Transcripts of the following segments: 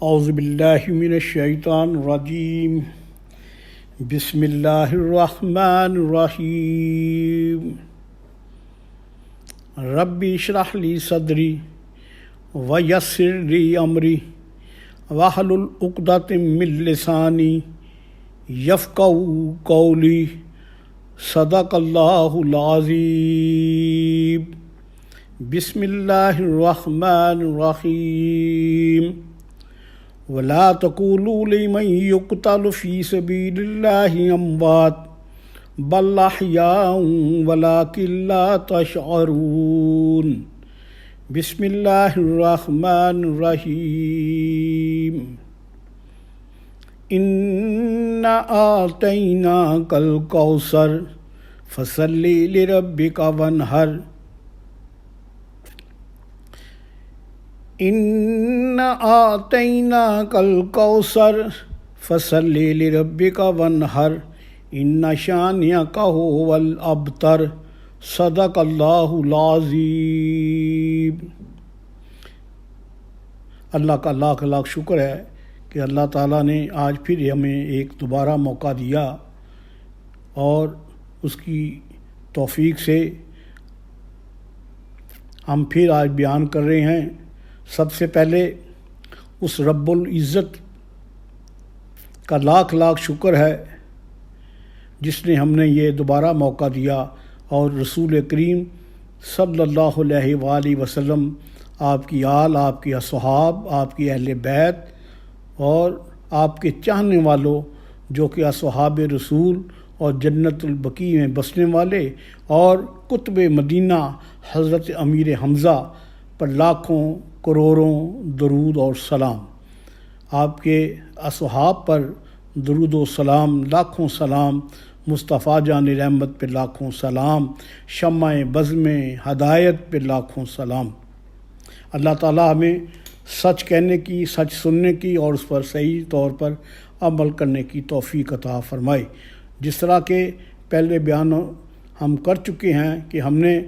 اعوذ باللہ من الشیطان الرجیم بسم اللہ الرحمن الرحیم ربی اشرح لی صدری ویسر لی امری واحلل عقدۃ من لسانی یفقہوا قولی صدق اللہ العظیم بسم اللہ الرحمن الرحیم ولا تقولوا لمن يقتل في سبيل الله اموات بل احياء ولكن لا تشعرون بسم اللہ الرحمن الرحیم انا اعطیناک الکوثر فصل لربک وانحر اِنَّا أَعْطَيْنَاكَ الْكَوْثَرَ فَصَلِّ لِرَبِّكَ وَانْحَرْ إِنَّ شَانِئَكَ هُوَ الْأَبْتَرُ صدق اللہ العظیم۔ اللہ کا لاکھ لاکھ شکر ہے کہ اللہ تعالیٰ نے آج پھر ہمیں ایک دوبارہ موقع دیا اور اس کی توفیق سے ہم پھر آج بیان کر رہے ہیں۔ سب سے پہلے اس رب العزت کا لاکھ لاکھ شکر ہے جس نے ہم نے یہ دوبارہ موقع دیا اور رسول کریم صلی اللہ علیہ وآلہ وسلم، آپ کی آل، آپ کے اصحاب، آپ کی اہل بیت اور آپ کے چاہنے والوں جو کہ اصحاب رسول اور جنت البقیع میں بسنے والے اور قطب مدینہ حضرت امیر حمزہ پر لاکھوں کروڑوں درود اور سلام، آپ کے اصحاب پر درود و سلام، لاکھوں سلام، مصطفیٰ جان رحمت پہ لاکھوں سلام، شمع بزم ہدایت پہ لاکھوں سلام۔ اللہ تعالیٰ ہمیں سچ کہنے کی، سچ سننے کی اور اس پر صحیح طور پر عمل کرنے کی توفیق عطا فرمائے۔ جس طرح کے پہلے بیان ہم کر چکے ہیں کہ ہم نے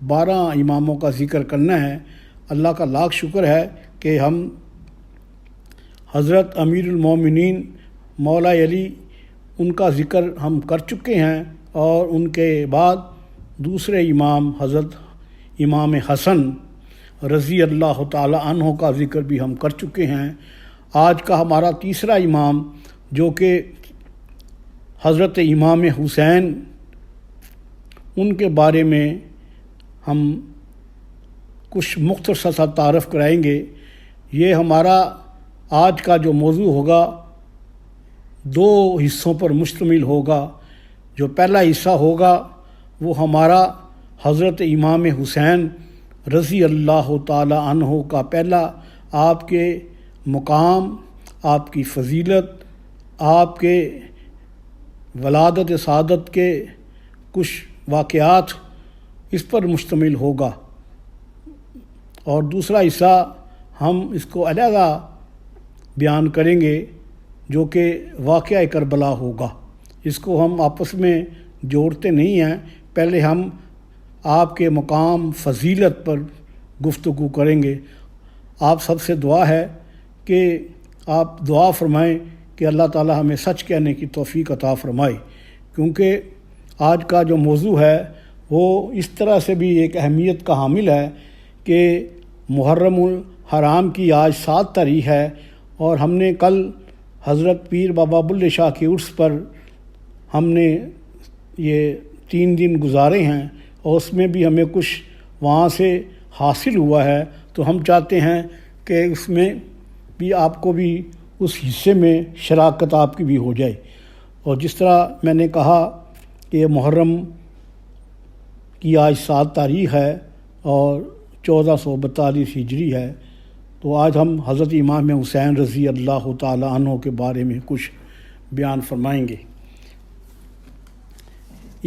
12 اماموں کا ذکر کرنا ہے۔ اللہ کا لاکھ شکر ہے کہ ہم حضرت امیر المومنین مولا علی ان کا ذکر ہم کر چکے ہیں اور ان کے بعد دوسرے امام حضرت امام حسن رضی اللہ تعالی عنہ کا ذکر بھی ہم کر چکے ہیں۔ آج کا ہمارا تیسرا امام جو کہ حضرت امام حسین، ان کے بارے میں ہم کچھ مختصر سا تعارف کرائیں گے۔ یہ ہمارا آج کا جو موضوع ہوگا 2 حصوں پر مشتمل ہوگا۔ جو پہلا حصہ ہوگا وہ ہمارا حضرت امام حسین رضی اللہ تعالی عنہ کا پہلا آپ کے مقام، آپ کی فضیلت، آپ کے ولادت سعادت کے کچھ واقعات اس پر مشتمل ہوگا، اور دوسرا حصہ ہم اس کو علیحدہ بیان کریں گے جو کہ واقعہ کربلا ہوگا۔ اس کو ہم آپس میں جوڑتے نہیں ہیں، پہلے ہم آپ کے مقام فضیلت پر گفتگو کریں گے۔ آپ سب سے دعا ہے کہ آپ دعا فرمائیں کہ اللہ تعالی ہمیں سچ کہنے کی توفیق عطا فرمائے، کیونکہ آج کا جو موضوع ہے وہ اس طرح سے بھی ایک اہمیت کا حامل ہے کہ محرم الحرام کی آج 7 تاریخ ہے اور ہم نے کل حضرت پیر بابا بلے شاہ کے عرس پر ہم نے یہ 3 دن گزارے ہیں اور اس میں بھی ہمیں کچھ وہاں سے حاصل ہوا ہے، تو ہم چاہتے ہیں کہ اس میں بھی آپ کو بھی اس حصے میں شراکت آپ کی بھی ہو جائے۔ اور جس طرح میں نے کہا کہ محرم کی آج 7 تاریخ ہے اور 1442 ہجری ہے، تو آج ہم حضرت امام حسین رضی اللہ تعالی عنہ کے بارے میں کچھ بیان فرمائیں گے۔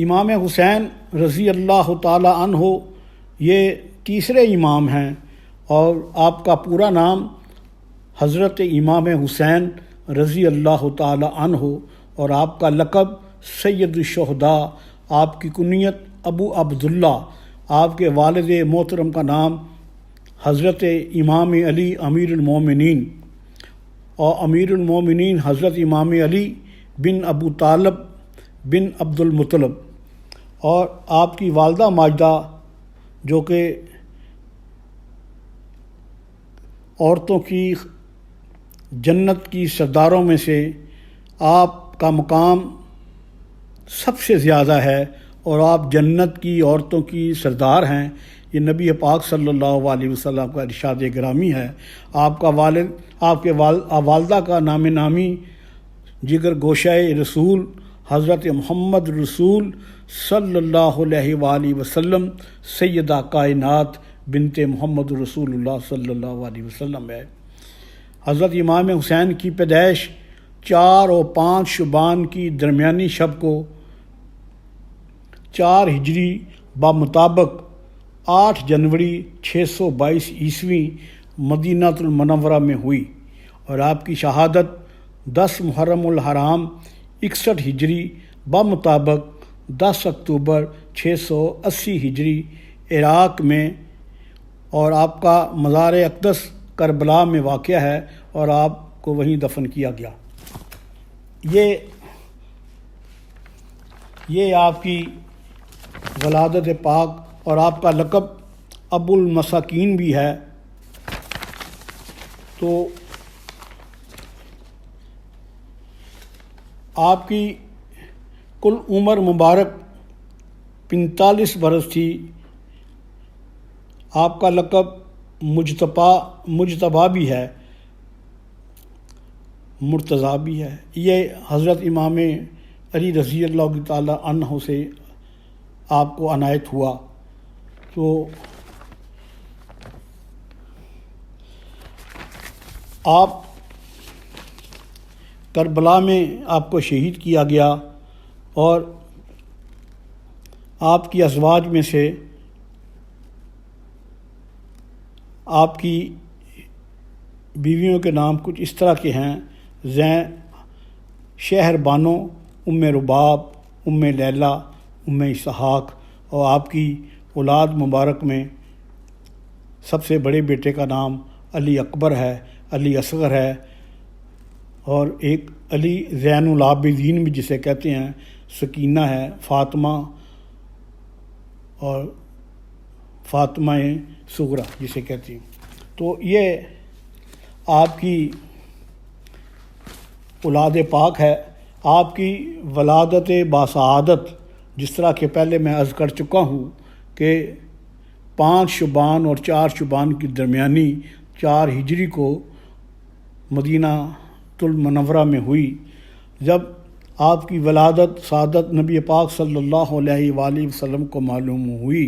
امام حسین رضی اللہ تعالی عنہ یہ تیسرے امام ہیں اور آپ کا پورا نام حضرت امام حسین رضی اللہ تعالی عنہ اور آپ کا لقب سید الشہداء، آپ کی کنیت ابو عبداللہ، آپ کے والد محترم کا نام حضرت امام علی امیر المومنین، اور امیر المومنین حضرت امام علی بن ابو طالب بن عبد المطلب، اور آپ کی والدہ ماجدہ جو کہ عورتوں کی جنت کی سرداروں میں سے آپ کا مقام سب سے زیادہ ہے اور آپ جنت کی عورتوں کی سردار ہیں۔ یہ نبی پاک صلی اللہ علیہ وسلم کا ارشاد گرامی ہے۔ آپ کا والدہ کا نام نامی جگر گوشہ رسول حضرت محمد رسول صلی اللہ علیہ وآلہ وسلم سیدہ کائنات بنت محمد رسول اللہ صلی اللہ علیہ وسلم ہے۔ حضرت امام حسین کی پیدائش 4 اور 5 شعبان کی درمیانی شب کو 4 ہجری بمطابق 8 جنوری 622 عیسوی مدینہ المنورہ میں ہوئی، اور آپ کی شہادت 10 محرم الحرام 61 ہجری بمطابق 10 اکتوبر 680 ہجری عراق میں، اور آپ کا مزار اقدس کربلا میں واقع ہے اور آپ کو وہیں دفن کیا گیا۔ یہ آپ کی ولادت پاک، اور آپ کا لقب ابو المساکین بھی ہے۔ تو آپ کی کل عمر مبارک 45 برس تھی۔ آپ کا لقب مجتبیٰ بھی ہے، مرتضیٰ بھی ہے۔ یہ حضرت امام علی رضی اللہ تعالی عنہ سے آپ کو عنایت ہوا۔ تو آپ کربلا میں آپ کو شہید کیا گیا، اور آپ کی ازواج میں سے آپ کی بیویوں کے نام کچھ اس طرح کے ہیں: شہر بانو، ام رباب، ام لیلہ، ام اسحاق، اور آپ کی اولاد مبارک میں سب سے بڑے بیٹے کا نام علی اکبر ہے، علی اصغر ہے، اور ایک علی زین العابدین بھی جسے کہتے ہیں، سکینہ ہے، فاطمہ، اور فاطمہ صغریٰ جسے کہتے ہیں۔ تو یہ آپ کی اولاد پاک ہے۔ آپ کی ولادت باسعادت، جس طرح کہ پہلے میں عرض کر چکا ہوں کہ 5 شعبان اور 4 شعبان کی درمیانی 4 ہجری کو مدینہ المنورہ میں ہوئی۔ جب آپ کی ولادت سعادت نبی پاک صلی اللہ علیہ وآلہ وسلم کو معلوم ہوئی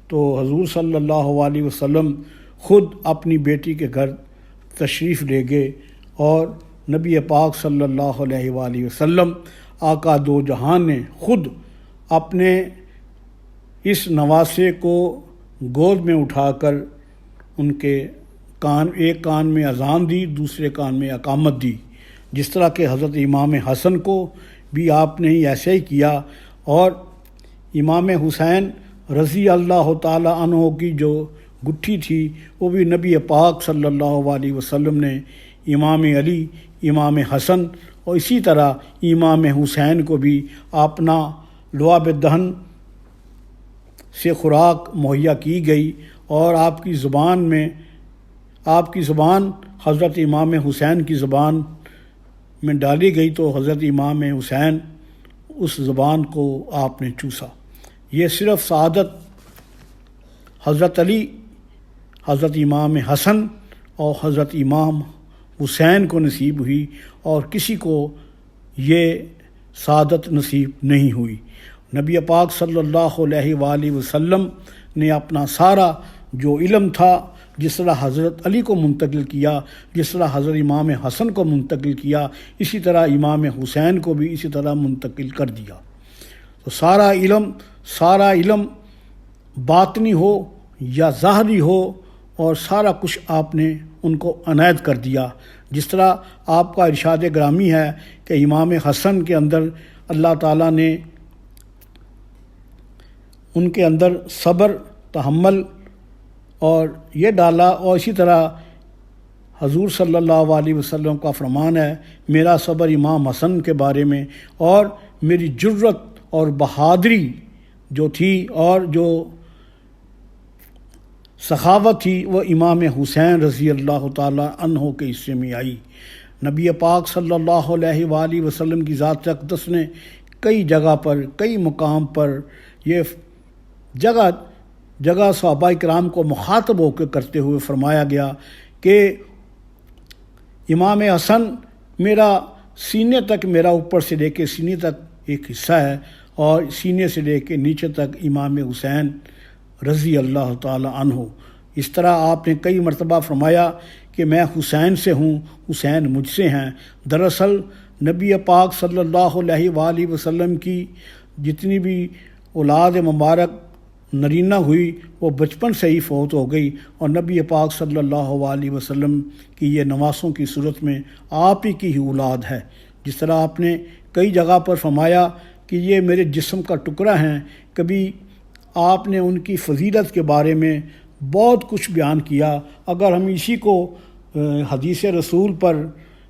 تو حضور صلی اللہ علیہ وسلم خود اپنی بیٹی کے گھر تشریف لے گئے، اور نبی پاک صلی اللہ علیہ وآلہ وسلم آقا دو جہان نے خود اپنے اس نواسے کو گود میں اٹھا کر ان کے ایک کان میں اذان دی، دوسرے کان میں اقامت دی، جس طرح کہ حضرت امام حسن کو بھی آپ نے ایسے ہی کیا، اور امام حسین رضی اللہ تعالی عنہ کی جو گٹھی تھی وہ بھی نبی پاک صلی اللہ علیہ وسلم نے امام علی، امام حسن اور اسی طرح امام حسین کو بھی اپنا لعاب دہن سے خوراک مہیا کی گئی، اور آپ کی زبان حضرت امام حسین کی زبان میں ڈالی گئی تو حضرت امام حسین اس زبان کو آپ نے چوسا۔ یہ صرف سعادت حضرت علی، حضرت امام حسن اور حضرت امام حسین کو نصیب ہوئی، اور کسی کو یہ سعادت نصیب نہیں ہوئی۔ نبی پاک صلی اللہ علیہ وآلہ وسلم نے اپنا سارا جو علم تھا جس طرح حضرت علی کو منتقل کیا، جس طرح حضرت امام حسن کو منتقل کیا، اسی طرح امام حسین کو بھی اسی طرح منتقل کر دیا۔ تو سارا علم باطنی ہو یا ظاہری ہو، اور سارا کچھ آپ نے ان کو عنایت کر دیا۔ جس طرح آپ کا ارشاد گرامی ہے کہ امام حسن کے اندر اللہ تعالیٰ نے ان کے اندر صبر، تحمل اور یہ ڈالا، اور اسی طرح حضور صلی اللہ علیہ وسلم کا فرمان ہے، میرا صبر امام حسن کے بارے میں، اور میری جرت اور بہادری جو تھی اور جو سخاوت تھی وہ امام حسین رضی اللہ تعالی عنہ کے حصے میں آئی۔ نبی پاک صلی اللہ علیہ وآلہ وسلم کی ذات اقدس نے کئی جگہ پر، کئی مقام پر یہ جگہ صحابہ کرام کو مخاطب ہو کے کرتے ہوئے فرمایا گیا کہ امام حسن میرا سینے تک، میرا اوپر سے لے کے سینے تک ایک حصہ ہے، اور سینے سے لے کے نیچے تک امام حسین رضی اللہ تعالی عنہ۔ اس طرح آپ نے کئی مرتبہ فرمایا کہ میں حسین سے ہوں، حسین مجھ سے ہیں۔ دراصل نبی پاک صلی اللہ علیہ وآلہ وسلم کی جتنی بھی اولاد مبارک نرینہ ہوئی وہ بچپن سے ہی فوت ہو گئی، اور نبی پاک صلی اللہ علیہ وسلم کی یہ نواسوں کی صورت میں آپ ہی کی اولاد ہے۔ جس طرح آپ نے کئی جگہ پر فرمایا کہ یہ میرے جسم کا ٹکڑا ہیں، کبھی آپ نے ان کی فضیلت کے بارے میں بہت کچھ بیان کیا۔ اگر ہم اسی کو حدیث رسول پر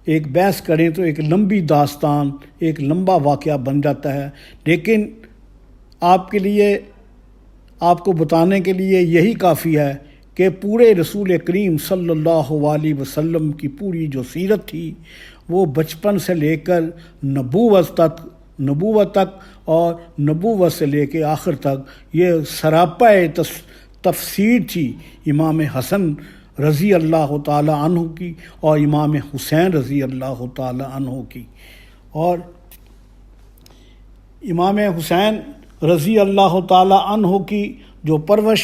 ایک بحث کریں تو ایک لمبی داستان، ایک لمبا واقعہ بن جاتا ہے، لیکن آپ کے لیے، آپ کو بتانے کے لیے یہی کافی ہے کہ پورے رسول کریم صلی اللہ علیہ وسلم کی پوری جو سیرت تھی وہ بچپن سے لے کر نبوت تک اور نبوت سے لے کے آخر تک یہ سراپا تفسیر تھی امام حسن رضی اللہ تعالی عنہ کی اور امام حسین رضی اللہ تعالی عنہ کی۔ اور امام حسین رضی اللہ تعالی عنہ کی جو پرورش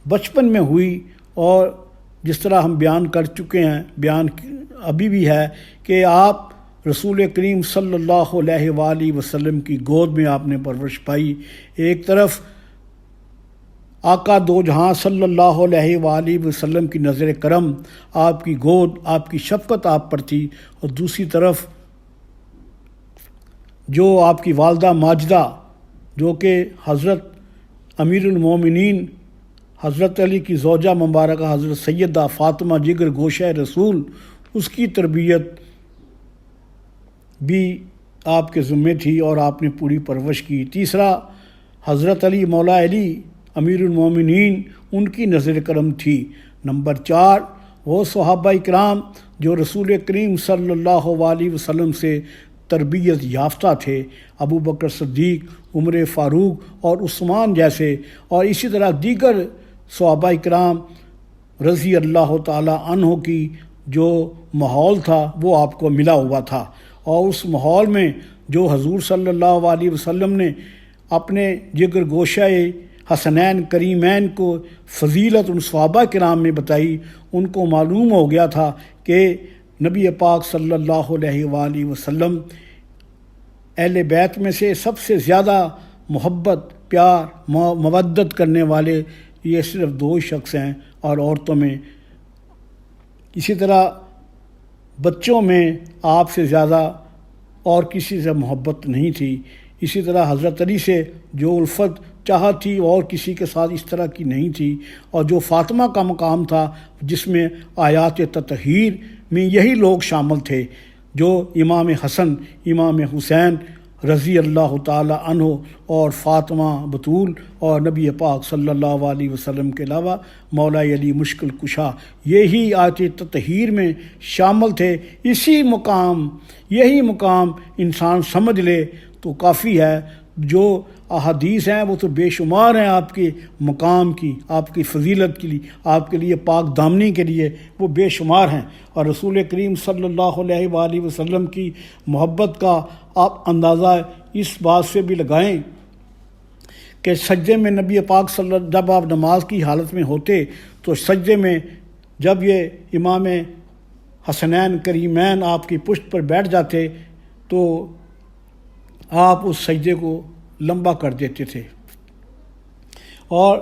بچپن میں ہوئی، اور جس طرح ہم بیان کر چکے ہیں، بیان ابھی بھی ہے کہ آپ رسول کریم صلی اللہ علیہ وآلہ وسلم کی گود میں آپ نے پرورش پائی۔ ایک طرف آقا دو جہاں صلی اللہ علیہ وآلہ وسلم کی نظر کرم، آپ کی گود، آپ کی شفقت آپ پر تھی، اور دوسری طرف جو آپ کی والدہ ماجدہ جو کہ حضرت امیر المومنین حضرت علی کی زوجہ مبارکہ حضرت سیدہ فاطمہ جگر گوشہ رسول، اس کی تربیت بھی آپ کے ذمے تھی اور آپ نے پوری پرورش کی۔ تیسرا حضرت علی مولا علی امیر المومنین، ان کی نظر کرم تھی۔ نمبر 4 وہ صحابہ کرام جو رسول کریم صلی اللہ علیہ وسلم سے تربیت یافتہ تھے، ابو بکر صدیق، عمر فاروق اور عثمان جیسے، اور اسی طرح دیگر صحابہ کرام رضی اللہ تعالی عنہ کی جو ماحول تھا وہ آپ کو ملا ہوا تھا، اور اس ماحول میں جو حضور صلی اللہ علیہ وسلم نے اپنے جگر گوشہ حسنین کریمین کو فضیلت ان صحابہ کرام میں بتائی، ان کو معلوم ہو گیا تھا کہ نبی پاک صلی اللہ علیہ وآلہ وسلم اہل بیت میں سے سب سے زیادہ محبت، پیار، مودت کرنے والے یہ صرف 2 شخص ہیں، اور عورتوں میں اسی طرح بچوں میں آپ سے زیادہ اور کسی سے محبت نہیں تھی۔ اسی طرح حضرت علی سے جو الفت چاہت تھی اور کسی کے ساتھ اس طرح کی نہیں تھی، اور جو فاطمہ کا مقام تھا جس میں آیات تطہیر میں یہی لوگ شامل تھے جو امام حسن، امام حسین رضی اللہ تعالی عنہ اور فاطمہ بطول اور نبی پاک صلی اللہ علیہ وسلم کے علاوہ مولا علی مشکل کشا، یہی آیات تطہیر میں شامل تھے۔ یہی مقام انسان سمجھ لے تو کافی ہے۔ جو احادیث ہیں وہ تو بے شمار ہیں آپ کے مقام کی، آپ کی فضیلت کے لیے، آپ کے لیے پاک دامنی کے لیے، وہ بے شمار ہیں، اور رسول کریم صلی اللہ علیہ وآلہ وسلم کی محبت کا آپ اندازہ اس بات سے بھی لگائیں کہ سجدے میں نبی پاک جب آپ نماز کی حالت میں ہوتے تو سجدے میں جب یہ امام حسنین کریمین آپ کی پشت پر بیٹھ جاتے تو آپ اس سجدے کو لمبا کر دیتے تھے، اور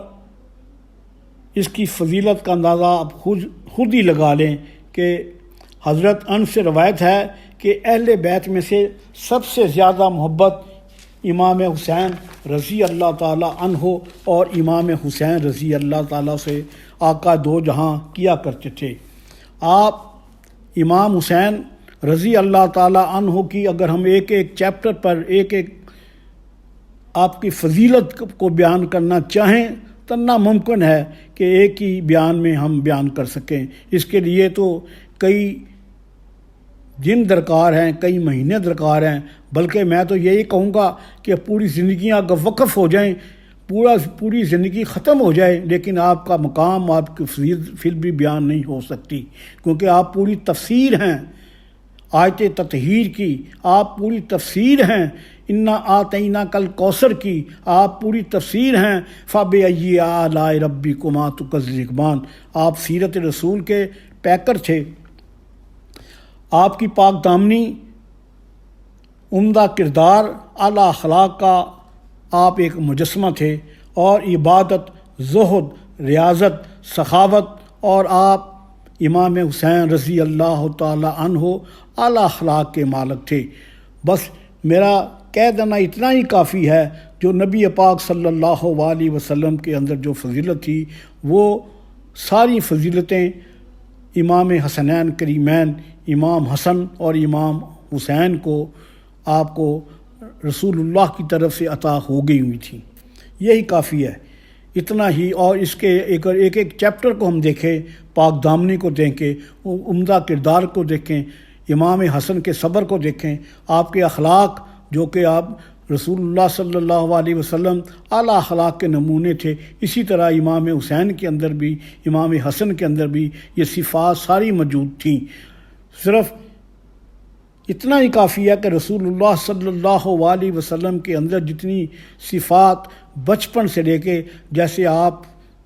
اس کی فضیلت کا اندازہ آپ خود ہی لگا لیں کہ حضرت انس سے روایت ہے کہ اہل بیت میں سے سب سے زیادہ محبت امام حسین رضی اللہ تعالی عنہ اور امام حسین رضی اللہ تعالیٰ سے آقا دو جہاں کیا کرتے تھے۔ آپ امام حسین رضی اللہ تعالی عنہ کی اگر ہم ایک ایک چیپٹر پر ایک ایک آپ کی فضیلت کو بیان کرنا چاہیں تو ناممکن ہے کہ ایک ہی بیان میں ہم بیان کر سکیں. اس کے لیے تو کئی دن درکار ہیں، کئی مہینے درکار ہیں، بلکہ میں تو یہی کہوں گا کہ پوری زندگیاں اگر وقف ہو جائیں، پوری زندگی ختم ہو جائے، لیکن آپ کا مقام، آپ کی فضیلت پھر بھی بیان نہیں ہو سکتی، کیونکہ آپ پوری تفسیر ہیں آیت تطہیر کی، آپ پوری تفسیر ہیں انا آتینا کل کوثر کی، آپ پوری تفسیر ہیں فبأی آلاء ربکما تکذبان. آپ سیرت رسول کے پیکر تھے. آپ کی پاک دامنی، عمدہ کردار، اعلیٰ اخلاق کا آپ ایک مجسمہ تھے، اور عبادت، زہد، ریاضت، سخاوت، اور آپ امام حسین رضی اللہ تعالی عنہ اعلیٰ اخلاق کے مالک تھے. بس میرا کہہ دینا اتنا ہی کافی ہے. جو نبی پاک صلی اللہ علیہ وسلم کے اندر جو فضیلت تھی، وہ ساری فضیلتیں امام حسنین کریمین، امام حسن اور امام حسین کو آپ کو رسول اللہ کی طرف سے عطا ہو گئی ہوئی تھیں. یہی کافی ہے، اتنا ہی. اور اس کے ایک ایک چیپٹر کو ہم دیکھیں، پاک دامنی کو دیکھیں، عمدہ کردار کو دیکھیں، امام حسن کے صبر کو دیکھیں، آپ کے اخلاق جو کہ آپ رسول اللہ صلی اللہ علیہ وسلم اعلیٰ اخلاق کے نمونے تھے، اسی طرح امام حسین کے اندر بھی، امام حسن کے اندر بھی یہ صفات ساری موجود تھیں. صرف اتنا ہی کافی ہے کہ رسول اللہ صلی اللہ علیہ وسلم کے اندر جتنی صفات بچپن سے لے کے، جیسے آپ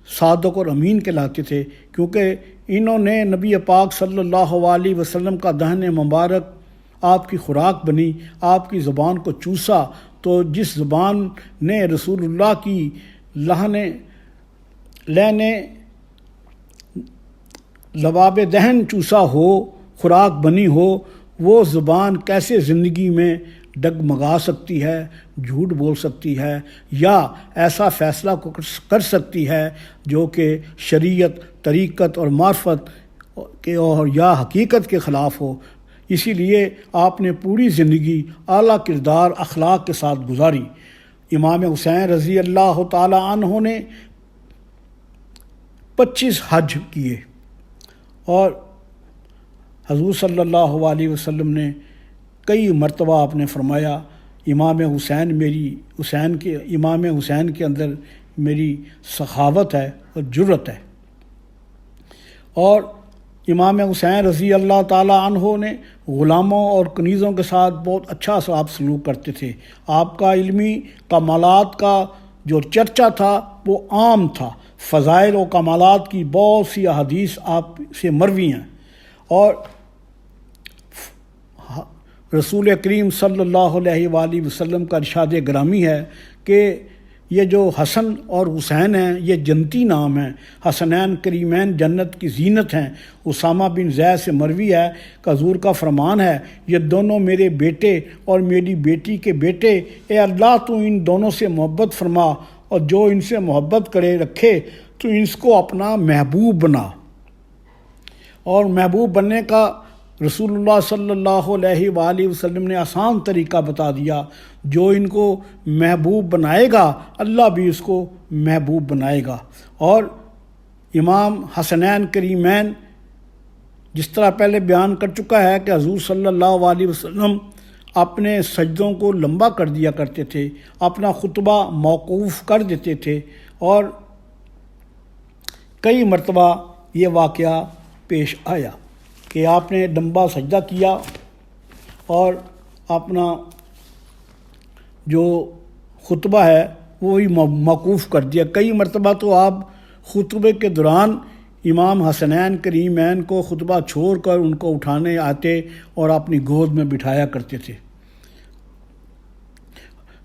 صادق اور امین کہلاتے تھے، کیونکہ انہوں نے نبی پاک صلی اللہ علیہ وسلم کا دہن مبارک آپ کی خوراک بنی، آپ کی زبان کو چوسا. تو جس زبان نے رسول اللہ کی لینے لباب دہن چوسا ہو، خوراک بنی ہو، وہ زبان کیسے زندگی میں ڈگمگا سکتی ہے، جھوٹ بول سکتی ہے، یا ایسا فیصلہ کر سکتی ہے جو کہ شریعت، طریقت اور معرفت کے اور یا حقیقت کے خلاف ہو. اسی لیے آپ نے پوری زندگی اعلیٰ کردار اخلاق کے ساتھ گزاری. امام حسین رضی اللہ تعالی عنہ نے 25 حج کیے، اور حضور صلی اللہ علیہ وسلم نے کئی مرتبہ آپ نے فرمایا امام حسین کے اندر میری سخاوت ہے اور جرت ہے. اور امام حسین رضی اللہ تعالی عنہ نے غلاموں اور کنیزوں کے ساتھ بہت اچھا آپ سلوک کرتے تھے. آپ کا علمی کمالات کا جو چرچا تھا وہ عام تھا. فضائل و کمالات کی بہت سی احادیث آپ سے مروی ہیں، اور رسول کریم صلی اللہ علیہ وآلہ وسلم کا ارشاد گرامی ہے کہ یہ جو حسن اور حسین ہیں یہ جنتی نام ہیں. حسنین کریمین جنت کی زینت ہیں. اسامہ بن زید سے مروی ہے کہ حضور کا فرمان ہے، یہ دونوں میرے بیٹے اور میری بیٹی کے بیٹے، اے اللہ تو ان دونوں سے محبت فرما، اور جو ان سے محبت کرے رکھے تو اس کو اپنا محبوب بنا. اور محبوب بننے کا رسول اللہ صلی اللہ علیہ وآلہ وسلم نے آسان طریقہ بتا دیا. جو ان کو محبوب بنائے گا اللہ بھی اس کو محبوب بنائے گا. اور امام حسنین کریمین جس طرح پہلے بیان کر چکا ہے کہ حضور صلی اللہ علیہ وسلم اپنے سجدوں کو لمبا کر دیا کرتے تھے، اپنا خطبہ موقوف کر دیتے تھے، اور کئی مرتبہ یہ واقعہ پیش آیا کہ آپ نے لمبا سجدہ کیا اور اپنا جو خطبہ ہے وہی موقوف کر دیا. کئی مرتبہ تو آپ خطبے کے دوران امام حسنین کریمین کو خطبہ چھوڑ کر ان کو اٹھانے آتے اور اپنی گود میں بٹھایا کرتے تھے.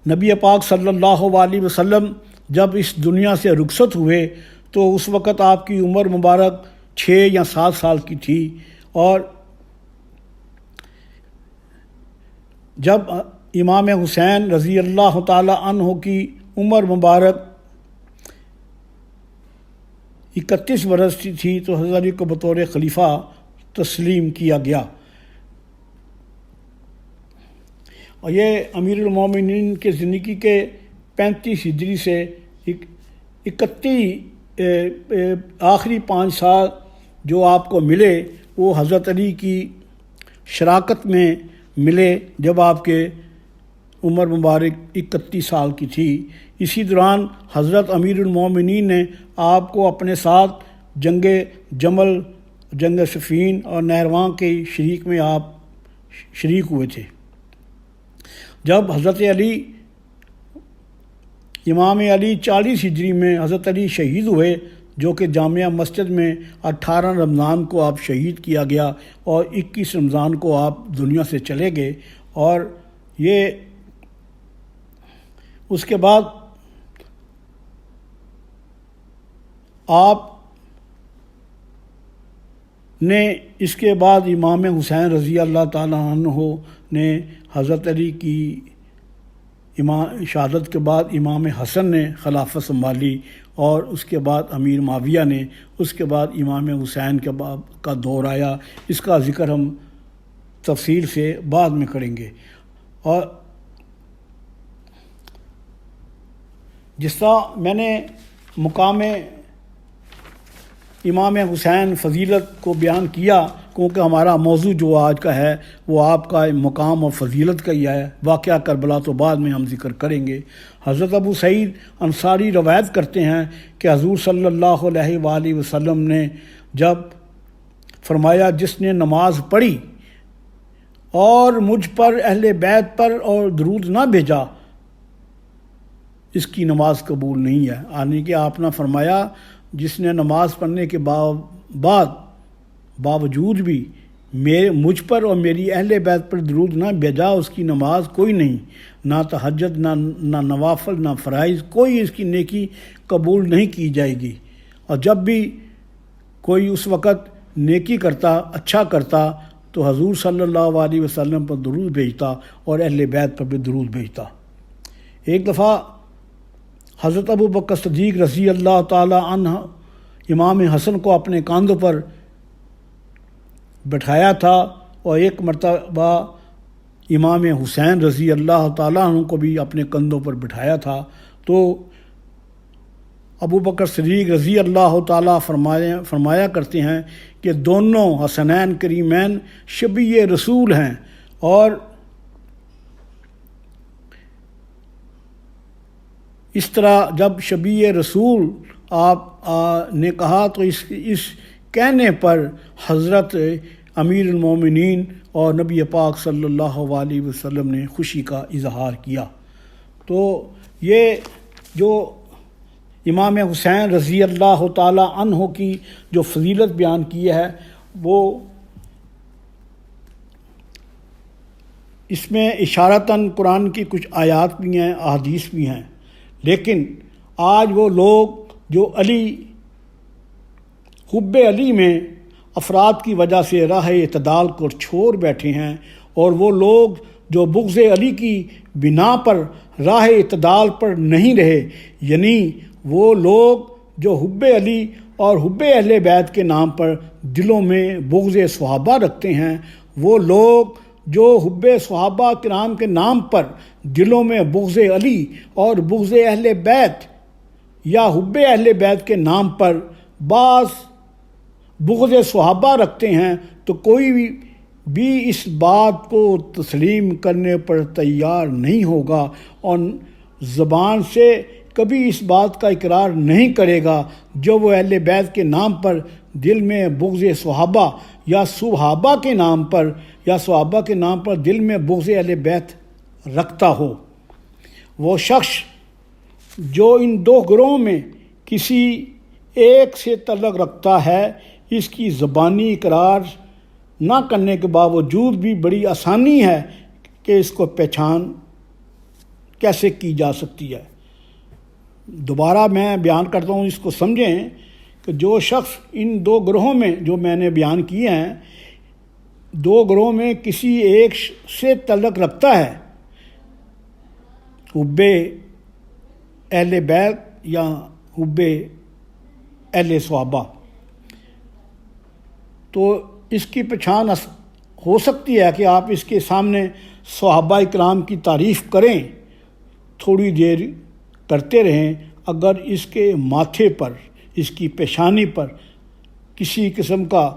نبی پاک صلی اللہ علیہ وسلم جب اس دنیا سے رخصت ہوئے تو اس وقت آپ کی عمر مبارک 6 یا 7 سال کی تھی، اور جب امام حسین رضی اللہ تعالی عنہ کی عمر مبارک 31 برس کی تھی تو حضرت علی کو بطور خلیفہ تسلیم کیا گیا۔ اور یہ امیر المومنین کے زندگی کے 35 ہجری سے 31 آخری 5 سال جو آپ کو ملے وہ حضرت علی کی شراکت میں ملے جب آپ کے عمر مبارک 31 سال کی تھی۔ اسی دوران حضرت امیر المومنین نے آپ کو اپنے ساتھ جنگ جمل، جنگ صفین اور نہروان کے شریک میں آپ شریک ہوئے تھے۔ جب حضرت علی امام علی 40 ہجری میں حضرت علی شہید ہوئے، جو کہ جامعہ مسجد میں 18 رمضان کو آپ شہید کیا گیا اور 21 رمضان کو آپ دنیا سے چلے گئے، اور یہ اس کے بعد آپ نے اس کے بعد امام حسین رضی اللہ تعالیٰ عنہ نے حضرت علی کی شہادت کے بعد امام حسن نے خلافت سنبھالی، اور اس کے بعد امیر معاویہ نے، اس کے بعد امام حسین کا دور آیا۔ اس کا ذکر ہم تفصیل سے بعد میں کریں گے۔ اور جس طرح میں نے مقام امام حسین فضیلت کو بیان کیا، کیونکہ ہمارا موضوع جو آج کا ہے وہ آپ کا مقام اور فضیلت کا ہی ہے۔ واقعہ کربلا تو بعد میں ہم ذکر کریں گے۔ حضرت ابو سعید انصاری روایت کرتے ہیں کہ حضور صلی اللہ علیہ وآلہ وسلم نے جب فرمایا، جس نے نماز پڑھی اور مجھ پر، اہل بیت پر اور درود نہ بھیجا، اس کی نماز قبول نہیں ہے۔ یعنی کہ آپ نے فرمایا جس نے نماز پڑھنے کے باوجود بھی مجھ پر اور میری اہل بیت پر درود نہ بھیجا، اس کی نماز کوئی نہیں، نہ تہجد، نہ نوافل، نہ فرائض، کوئی اس کی نیکی قبول نہیں کی جائے گی۔ اور جب بھی کوئی اس وقت نیکی کرتا، اچھا کرتا، تو حضور صلی اللہ علیہ وسلم پر درود بھیجتا اور اہل بیت پر بھی درود بھیجتا۔ ایک دفعہ حضرت ابو بکر صدیق رضی اللہ تعالی عنہ امام حسن کو اپنے کاندھوں پر بٹھایا تھا، اور ایک مرتبہ امام حسین رضی اللہ تعالیٰ عنہ کو بھی اپنے کندھوں پر بٹھایا تھا۔ تو ابو بکر صدیق رضی اللہ تعالیٰ فرمایا کرتے ہیں کہ دونوں حسنین کریمین شبیہ رسول ہیں، اور اس طرح جب شبیہ رسول آپ نے کہا تو اس کہنے پر حضرت امیر المومنین اور نبی پاک صلی اللہ علیہ وسلم نے خوشی کا اظہار کیا۔ تو یہ جو امام حسین رضی اللہ تعالی عنہ کی جو فضیلت بیان کی ہے، وہ اس میں اشارتاً قرآن کی کچھ آیات بھی ہیں، احادیث بھی ہیں، لیکن آج وہ لوگ جو حب علی میں افراد کی وجہ سے راہ اعتدال کو چھوڑ بیٹھے ہیں، اور وہ لوگ جو بغض علی کی بنا پر راہ اعتدال پر نہیں رہے، یعنی وہ لوگ جو حب علی اور حب اہل بیت کے نام پر دلوں میں بغض صحابہ رکھتے ہیں، وہ لوگ جو حب صحابہ کرام کے نام پر دلوں میں بغض علی اور بغض اہل بیت یا حب اہل بیت کے نام پر بعض بغض صحابہ رکھتے ہیں، تو کوئی بھی اس بات کو تسلیم کرنے پر تیار نہیں ہوگا اور زبان سے کبھی اس بات کا اقرار نہیں کرے گا جو وہ اہل بیت کے نام پر دل میں بغض صحابہ یا صحابہ کے نام پر دل میں بغض اہل بیت رکھتا ہو۔ وہ شخص جو ان دو گروہوں میں کسی ایک سے تعلق رکھتا ہے، اس کی زبانی اقرار نہ کرنے کے باوجود بھی بڑی آسانی ہے کہ اس کو پہچان کیسے کی جا سکتی ہے۔ دوبارہ میں بیان کرتا ہوں، اس کو سمجھیں کہ جو شخص ان دو گروہوں میں جو میں نے بیان کیے ہیں، دو گروہوں میں کسی ایک سے تعلق رکھتا ہے، حب اہل بیت یا حب اہل صحابہ، تو اس کی پہچان ہو سکتی ہے کہ آپ اس کے سامنے صحابہ کرام کی تعریف کریں، تھوڑی دیر کرتے رہیں، اگر اس کے ماتھے پر، اس کی پیشانی پر کسی قسم کا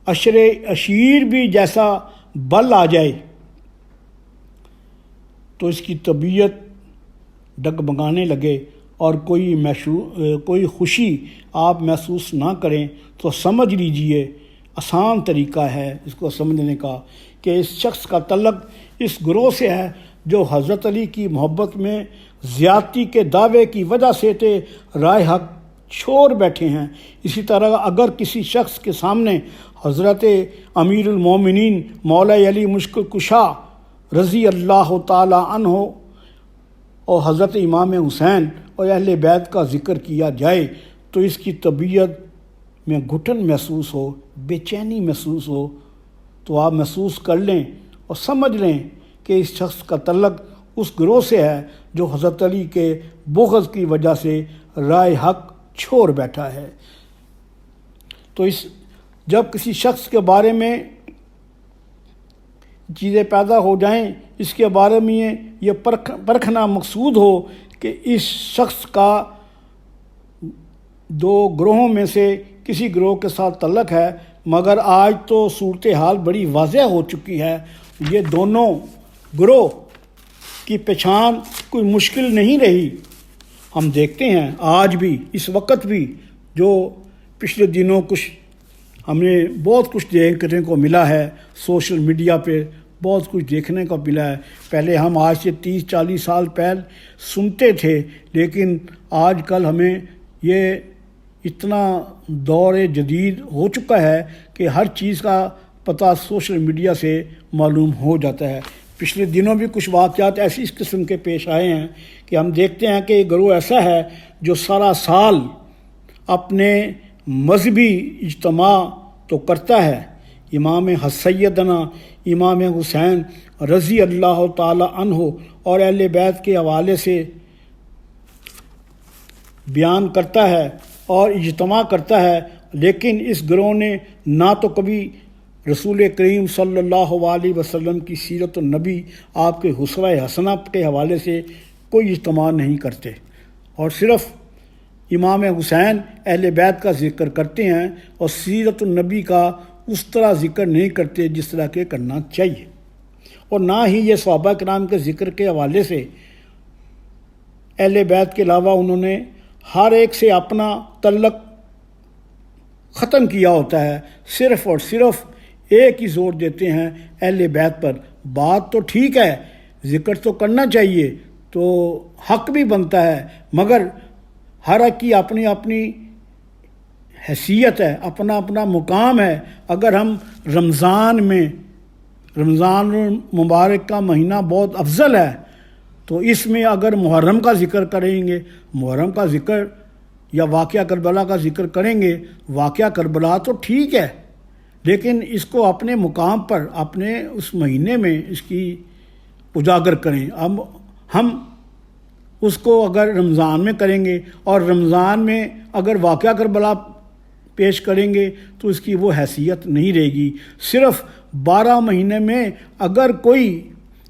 اشیر بھی جیسا بل آ جائے تو اس کی طبیعت ڈگمگانے لگے اور کوئی خوشی آپ محسوس نہ کریں، تو سمجھ لیجئے آسان طریقہ ہے اس کو سمجھنے کا کہ اس شخص کا تعلق اس گروہ سے ہے جو حضرت علی کی محبت میں زیادتی کے دعوے کی وجہ سے رائے حق چھوڑ بیٹھے ہیں۔ اسی طرح اگر کسی شخص کے سامنے حضرت امیر المومنین مولا علی مشکل کشا رضی اللہ تعالی عنہ اور حضرت امام حسین اور اہل بیت کا ذکر کیا جائے تو اس کی طبیعت میں گھٹن محسوس ہو، بے چینی محسوس ہو، تو آپ محسوس کر لیں اور سمجھ لیں کہ اس شخص کا تعلق اس گروہ سے ہے جو حضرت علی کے بغض کی وجہ سے رائے حق چھوڑ بیٹھا ہے۔ تو جب کسی شخص کے بارے میں چیزیں پیدا ہو جائیں، اس کے بارے میں یہ پرکھنا مقصود ہو کہ اس شخص کا دو گروہوں میں سے کسی گروہ کے ساتھ تعلق ہے، مگر آج تو صورتحال بڑی واضح ہو چکی ہے، یہ دونوں گروہ کی پہچان کوئی مشکل نہیں رہی۔ ہم دیکھتے ہیں آج بھی، اس وقت بھی، جو پچھلے دنوں ہم نے بہت کچھ دیکھنے کو ملا ہے، سوشل میڈیا پہ بہت کچھ دیکھنے کو ملا ہے۔ پہلے ہم آج سے 30-40 سال پہلے سنتے تھے، لیکن آج کل ہمیں یہ اتنا دور جدید ہو چکا ہے کہ ہر چیز کا پتہ سوشل میڈیا سے معلوم ہو جاتا ہے۔ پچھلے دنوں بھی کچھ واقعات ایسی اس قسم کے پیش آئے ہیں کہ ہم دیکھتے ہیں کہ یہ گروہ ایسا ہے جو سارا سال اپنے مذہبی اجتماع تو کرتا ہے، امام سیدنا امام حسین رضی اللہ تعالی عنہ اور اہل بیت کے حوالے سے بیان کرتا ہے اور اجتماع کرتا ہے، لیکن اس گروہ نے نہ تو کبھی رسول کریم صلی اللہ علیہ وسلم کی سیرت النبی، آپ کے اسوہ حسنہ کے حوالے سے کوئی اجتماع نہیں کرتے، اور صرف امام حسین اہل بیت کا ذکر کرتے ہیں اور سیرت النبی کا اس طرح ذکر نہیں کرتے جس طرح کے کرنا چاہیے، اور نہ ہی یہ صحابہ کرام کے ذکر کے حوالے سے اہل بیت کے علاوہ انہوں نے ہر ایک سے اپنا تعلق ختم کیا ہوتا ہے، صرف اور صرف ایک ہی زور دیتے ہیں اہل بیت پر۔ بات تو ٹھیک ہے، ذکر تو کرنا چاہیے، تو حق بھی بنتا ہے، مگر ہر ایک کی اپنی اپنی حیثیت ہے، اپنا اپنا مقام ہے۔ اگر ہم رمضان مبارک کا مہینہ بہت افضل ہے، تو اس میں اگر محرم کا ذکر کریں گے، محرم کا ذکر یا واقعہ کربلا کا ذکر کریں گے، واقعہ کربلا تو ٹھیک ہے، لیکن اس کو اپنے مقام پر، اپنے اس مہینے میں اس کی اجاگر کریں۔ اب ہم اس کو اگر رمضان میں کریں گے اور رمضان میں اگر واقعہ کربلا پیش کریں گے تو اس کی وہ حیثیت نہیں رہے گی۔ صرف 12 مہینے میں اگر کوئی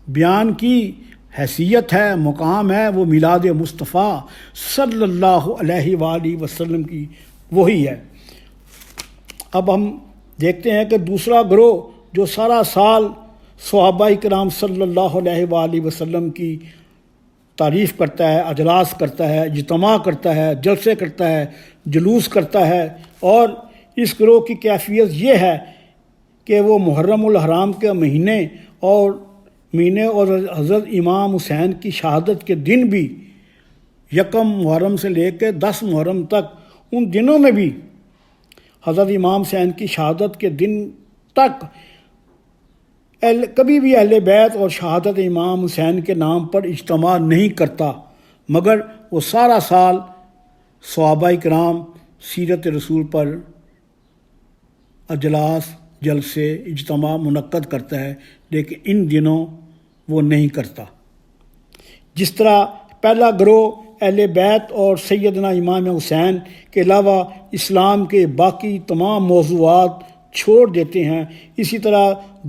بیان کی حیثیت ہے، مقام ہے، وہ میلاد مصطفیٰ صلی اللہ علیہ وآلہ وسلم کی وہی ہے۔ اب ہم دیکھتے ہیں کہ دوسرا گروہ جو سارا سال صحابہ کرام صلی اللہ علیہ وآلہ وسلم کی تعریف کرتا ہے، اجلاس کرتا ہے، اجتماع کرتا ہے، جلسے کرتا ہے، جلوس کرتا ہے، اور اس گروہ کی کیفیت یہ ہے کہ وہ محرم الحرام کے مہینے اور حضرت امام حسین کی شہادت کے دن بھی، 1 محرم سے لے کے 10 محرم تک، ان دنوں میں بھی حضرت امام حسین کی شہادت کے دن تک کبھی بھی اہل بیت اور شہادت امام حسین کے نام پر اجتماع نہیں کرتا، مگر وہ سارا سال صحابہ کرام سیرت رسول پر اجلاس، جلسے، اجتماع منعقد کرتا ہے، لیکن ان دنوں وہ نہیں کرتا۔ جس طرح پہلا گروہ اہل بیت اور سیدنا امام حسین کے علاوہ اسلام کے باقی تمام موضوعات چھوڑ دیتے ہیں، اسی طرح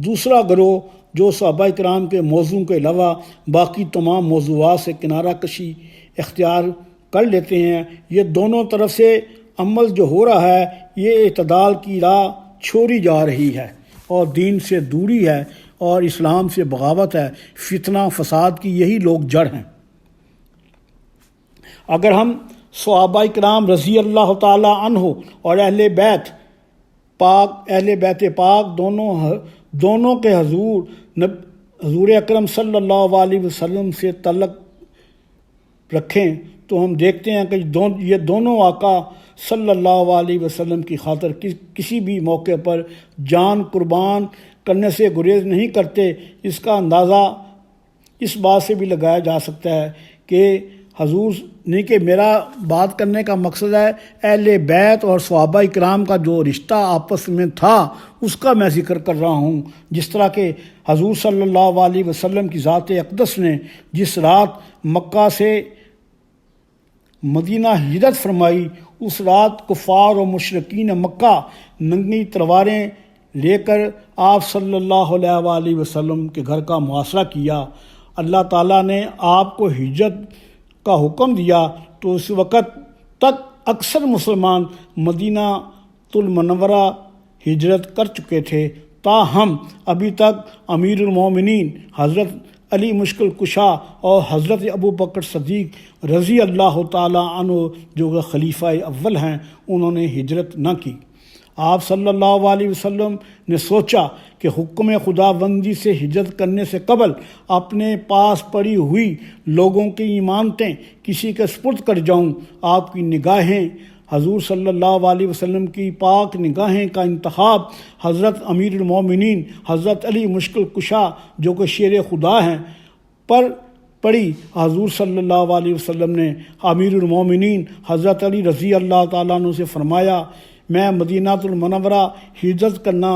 دوسرا گروہ جو صحابہ کرام کے موضوع کے علاوہ باقی تمام موضوعات سے کنارہ کشی اختیار کر لیتے ہیں۔ یہ دونوں طرف سے عمل جو ہو رہا ہے یہ اعتدال کی راہ چھوڑی جا رہی ہے اور دین سے دوری ہے اور اسلام سے بغاوت ہے۔ فتنہ فساد کی یہی لوگ جڑ ہیں۔ اگر ہم صحابہ کرام رضی اللہ تعالی عنہ اور اہل بیت پاک دونوں کے حضور اکرم صلی اللہ علیہ وسلم سے تعلق رکھیں تو ہم دیکھتے ہیں کہ یہ دونوں آقا صلی اللہ علیہ وسلم کی خاطر کسی بھی موقع پر جان قربان کرنے سے گریز نہیں کرتے۔ اس کا اندازہ اس بات سے بھی لگایا جا سکتا ہے کہ حضور نہیں کہ میرا بات کرنے کا مقصد ہے اہل بیت اور صحابہ کرام کا جو رشتہ آپس میں تھا اس کا میں ذکر کر رہا ہوں۔ جس طرح کہ حضور صلی اللہ علیہ وسلم کی ذات اقدس نے جس رات مکہ سے مدینہ ہجرت فرمائی، اس رات کفار و مشرکین مکہ ننگی تلواریں لے کر آپ صلی اللہ علیہ وسلم کے گھر کا محاصرہ کیا۔ اللہ تعالیٰ نے آپ کو ہجرت کا حکم دیا تو اس وقت تک اکثر مسلمان مدینہ المنورہ ہجرت کر چکے تھے، تاہم ابھی تک امیر المومنین حضرت علی مشکل کشا اور حضرت ابو بکر صدیق رضی اللہ تعالیٰ عنہ جو کہ خلیفہ اول ہیں انہوں نے ہجرت نہ کی۔ آپ صلی اللہ علیہ وسلم نے سوچا کہ حکم خدا بندی سے ہجرت کرنے سے قبل اپنے پاس پڑی ہوئی لوگوں کی امانتیں کسی کے سپرد کر جاؤں۔ آپ کی نگاہیں حضور صلی اللہ علیہ وسلم کی پاک نگاہیں کا انتخاب حضرت امیر المومنین حضرت علی مشکل کشا جو کہ شیر خدا ہیں پر پڑی۔ حضور صلی اللہ علیہ وسلم نے امیر المومنین حضرت علی رضی اللہ تعالیٰ عنہ سے فرمایا، میں مدینہ المنورہ ہجرت کرنا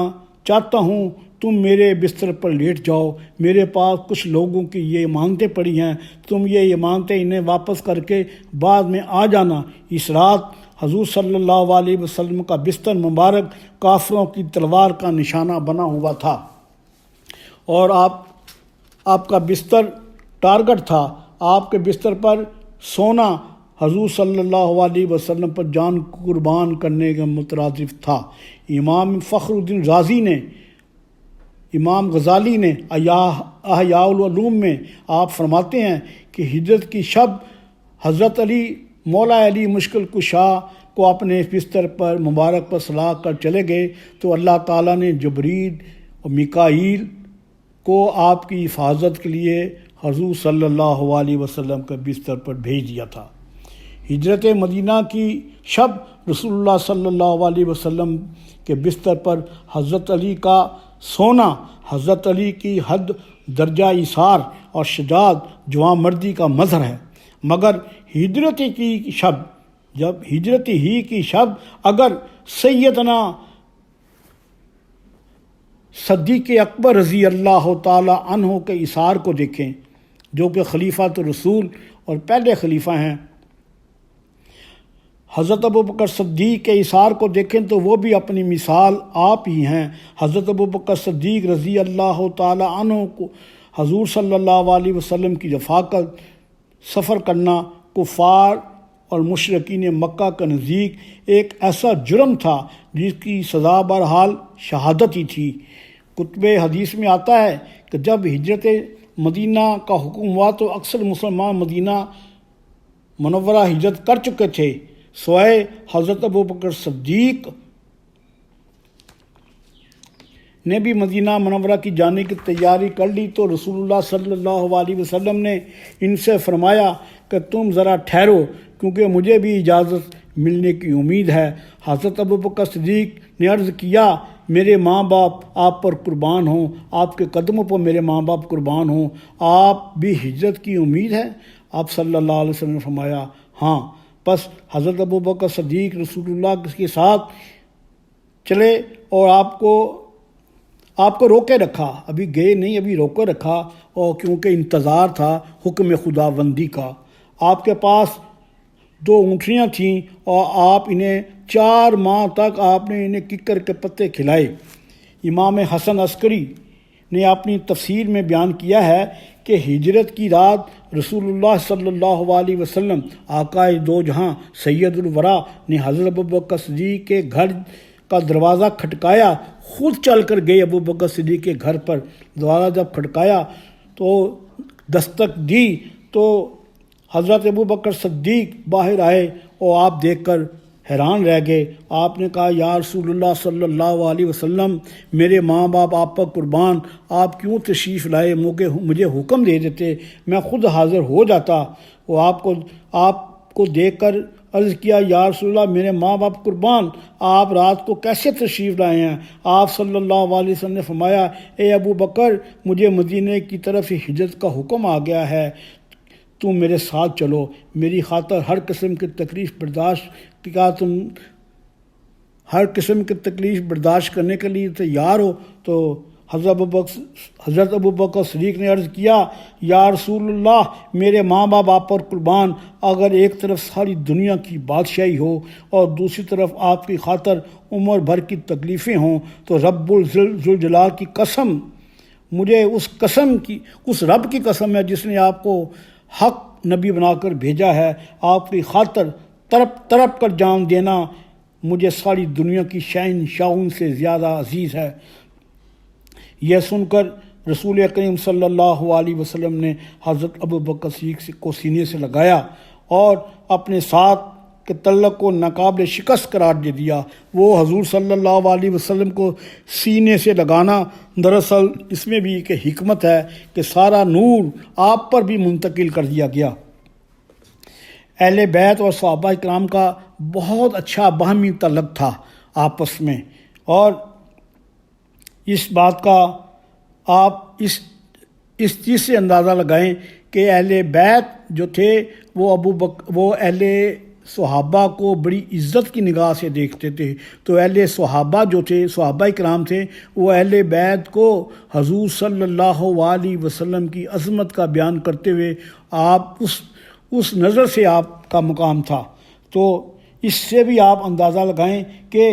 چاہتا ہوں، تم میرے بستر پر لیٹ جاؤ، میرے پاس کچھ لوگوں کی یہ امانتیں پڑی ہیں، تم یہ امانتیں انہیں واپس کر کے بعد میں آ جانا۔ اس رات حضور صلی اللہ علیہ وسلم کا بستر مبارک کافروں کی تلوار کا نشانہ بنا ہوا تھا اور آپ کا بستر ٹارگٹ تھا۔ آپ کے بستر پر سونا حضور صلی اللہ علیہ وسلم پر جان قربان کرنے کے مترادف تھا۔ امام فخر الدین رازی نے، امام غزالی نے احیاء العلوم میں آپ فرماتے ہیں کہ ہجرت کی شب حضرت علی مولا علی مشکل کشا کو اپنے بستر پر مبارک پر سلا کر چلے گئے تو اللہ تعالیٰ نے جبریل اور میکائیل کو آپ کی حفاظت کے لیے حضور صلی اللہ علیہ وسلم کے بستر پر بھیج دیا تھا۔ ہجرت مدینہ کی شب رسول اللہ صلی اللہ علیہ وسلم کے بستر پر حضرت علی کا سونا حضرت علی کی حد درجہ ایثار اور شجاعت جوان مردی کا مظہر ہے۔ مگر ہجرت ہی کی شب اگر سیدنا صدیق اکبر رضی اللہ تعالی عنہ کے ایثار کو دیکھیں جو کہ خلیفۃ الرسول اور پہلے خلیفہ ہیں، حضرت ابو بکر صدیق کے ایثار کو دیکھیں تو وہ بھی اپنی مثال آپ ہی ہیں۔ حضرت ابو بکر صدیق رضی اللہ تعالی عنہ کو حضور صلی اللہ علیہ وسلم کی رفاقت سفر کرنا کفار اور مشرکین مکہ کے نزدیک ایک ایسا جرم تھا جس کی سزا بہرحال شہادت ہی تھی۔ کتب حدیث میں آتا ہے کہ جب ہجرت مدینہ کا حکم ہوا تو اکثر مسلمان مدینہ منورہ ہجرت کر چکے تھے، سوائے حضرت ابو بکر صدیق نے بھی مدینہ منورہ کی جانے کی تیاری کر لی تو رسول اللہ صلی اللہ علیہ وسلم نے ان سے فرمایا کہ تم ذرا ٹھہرو کیونکہ مجھے بھی اجازت ملنے کی امید ہے۔ حضرت ابو بکر صدیق نے عرض کیا، میرے ماں باپ آپ پر قربان ہوں، آپ کے قدموں پر میرے ماں باپ قربان ہوں، آپ بھی ہجرت کی امید ہے؟ آپ صلی اللہ علیہ وسلم نے فرمایا ہاں۔ پس حضرت ابو بکر صدیق رسول اللہ کے ساتھ چلے اور آپ کو روکے رکھا، ابھی گئے نہیں، ابھی روکے رکھا، اور کیونکہ انتظار تھا حکم خداوندی کا۔ آپ کے پاس 2 اونٹنیاں تھیں اور آپ انہیں 4 ماہ تک آپ نے انہیں ککر کے پتے کھلائے۔ امام حسن عسکری نے اپنی تفسیر میں بیان کیا ہے کہ ہجرت کی رات رسول اللہ صلی اللہ علیہ وسلم آقائے دو جہاں سید الورا نے حضرت ابوبکر صدیق کے گھر کا دروازہ کھٹکایا، خود چل کر گئے ابوبکر صدیق کے گھر پر۔ دروازہ جب کھٹکایا تو دستک دی تو حضرت ابوبکر صدیق باہر آئے اور آپ دیکھ کر حیران رہ گئے۔ آپ نے کہا یا رسول اللہ صلی اللہ علیہ وسلم، میرے ماں باپ آپ پر قربان، آپ کیوں تشریف لائے؟ مجھے حکم دے دیتے، میں خود حاضر ہو جاتا۔ وہ آپ کو دیکھ کر عرض کیا یا رسول اللہ، میرے ماں باپ قربان، آپ رات کو کیسے تشریف لائے ہیں؟ آپ صلی اللہ علیہ وسلم نے فرمایا اے ابو بکر، مجھے مدینے کی طرف ہجرت کا حکم آ گیا ہے، تم میرے ساتھ چلو، میری خاطر ہر قسم کی تکلیف برداشت، کیا تم ہر قسم کی تکلیف برداشت کرنے کے لیے تیار ہو؟ تو حضرت ابوبکر صدیق نے عرض کیا یا رسول اللہ، میرے ماں باپ آپ پر قربان، اگر ایک طرف ساری دنیا کی بادشاہی ہو اور دوسری طرف آپ کی خاطر عمر بھر کی تکلیفیں ہوں تو رب ذوالجلال کی قسم، مجھے اس رب کی قسم ہے جس نے آپ کو حق نبی بنا کر بھیجا ہے، آپ کی خاطر تڑپ کر جان دینا مجھے ساری دنیا کی شہنشاہوں سے زیادہ عزیز ہے۔ یہ سن کر رسول کریم صلی اللہ علیہ وسلم نے حضرت ابوبکر صدیق کو سینے سے لگایا اور اپنے ساتھ کے تعلق کو ناقابل شکست قرار دے دیا۔ وہ حضور صلی اللہ علیہ وسلم کو سینے سے لگانا دراصل اس میں بھی ایک حکمت ہے کہ سارا نور آپ پر بھی منتقل کر دیا گیا۔ اہل بیت اور صحابہ کرام کا بہت اچھا باہمی تعلق تھا آپس میں، اور اس بات کا آپ اس چیز سے اندازہ لگائیں کہ اہل بیت جو تھے وہ اہل صحابہ کو بڑی عزت کی نگاہ سے دیکھتے تھے، تو اہل صحابہ جو تھے، صحابہ کرام تھے، وہ اہل بیت کو حضور صلی اللہ علیہ وسلم کی عظمت کا بیان کرتے ہوئے آپ اس نظر سے آپ کا مقام تھا۔ تو اس سے بھی آپ اندازہ لگائیں کہ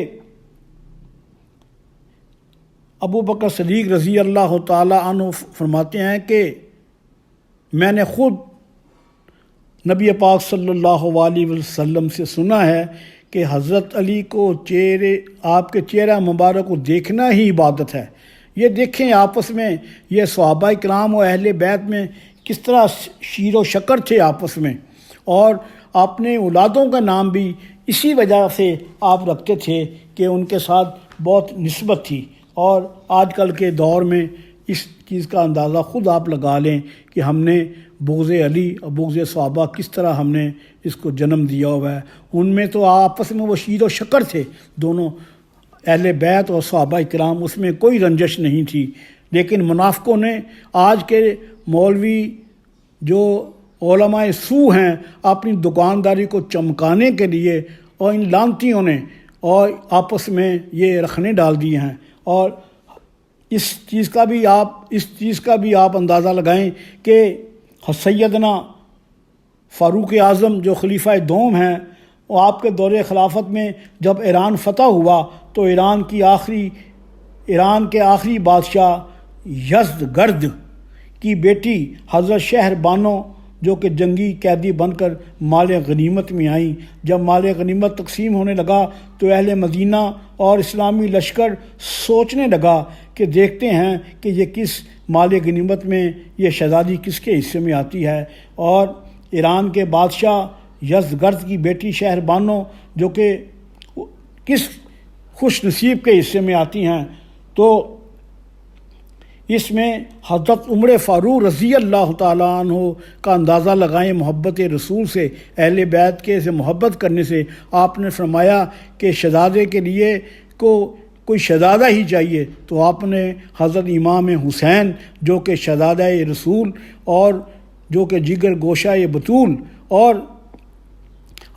ابوبکر صدیق رضی اللہ تعالی عنہ فرماتے ہیں کہ میں نے خود نبی پاک صلی اللہ علیہ وسلم سے سنا ہے کہ حضرت علی کو آپ کے چہرہ مبارک کو دیکھنا ہی عبادت ہے۔ یہ دیکھیں آپس میں یہ صحابہ کرام و اہل بیت میں کس طرح شیر و شکر تھے آپس میں، اور اپنے اولادوں کا نام بھی اسی وجہ سے آپ رکھتے تھے کہ ان کے ساتھ بہت نسبت تھی۔ اور آج کل کے دور میں اس چیز کا اندازہ خود آپ لگا لیں کہ ہم نے بغض علی اور بغض صحابہ کس طرح ہم نے اس کو جنم دیا ہوا ہے۔ ان میں تو آپس میں وہ شیر و شکر تھے دونوں، اہل بیت اور صحابہ کرام، اس میں کوئی رنجش نہیں تھی۔ لیکن منافقوں نے، آج کے مولوی جو علماء سو ہیں، اپنی دکانداری کو چمکانے کے لیے اور ان لانتیوں نے اور آپس میں یہ رکھنے ڈال دیے ہیں، اور اس چیز کا بھی آپ اندازہ لگائیں کہ سیدنا فاروق اعظم جو خلیفہ دوم ہیں، وہ آپ کے دور خلافت میں جب ایران فتح ہوا تو ایران کے آخری بادشاہ یزدگرد کی بیٹی حضرت شہر بانو جو کہ جنگی قیدی بن کر مال غنیمت میں آئیں۔ جب مال غنیمت تقسیم ہونے لگا تو اہل مدینہ اور اسلامی لشکر سوچنے لگا کہ دیکھتے ہیں کہ یہ کس مال غنیمت میں یہ شہزادی کس کے حصے میں آتی ہے، اور ایران کے بادشاہ یزدگرد کی بیٹی شہر بانو جو کہ کس خوش نصیب کے حصے میں آتی ہیں۔ تو اس میں حضرت عمر فاروق رضی اللہ تعالیٰ عنہ کا اندازہ لگائیں محبت رسول سے، اہل بیت کے سے محبت کرنے سے۔ آپ نے فرمایا کہ شہزادے کے لیے کوئی شہزادہ ہی چاہیے، تو آپ نے حضرت امام حسین جو کہ شہزادہ رسول اور جو کہ جگر گوشہ بطول، اور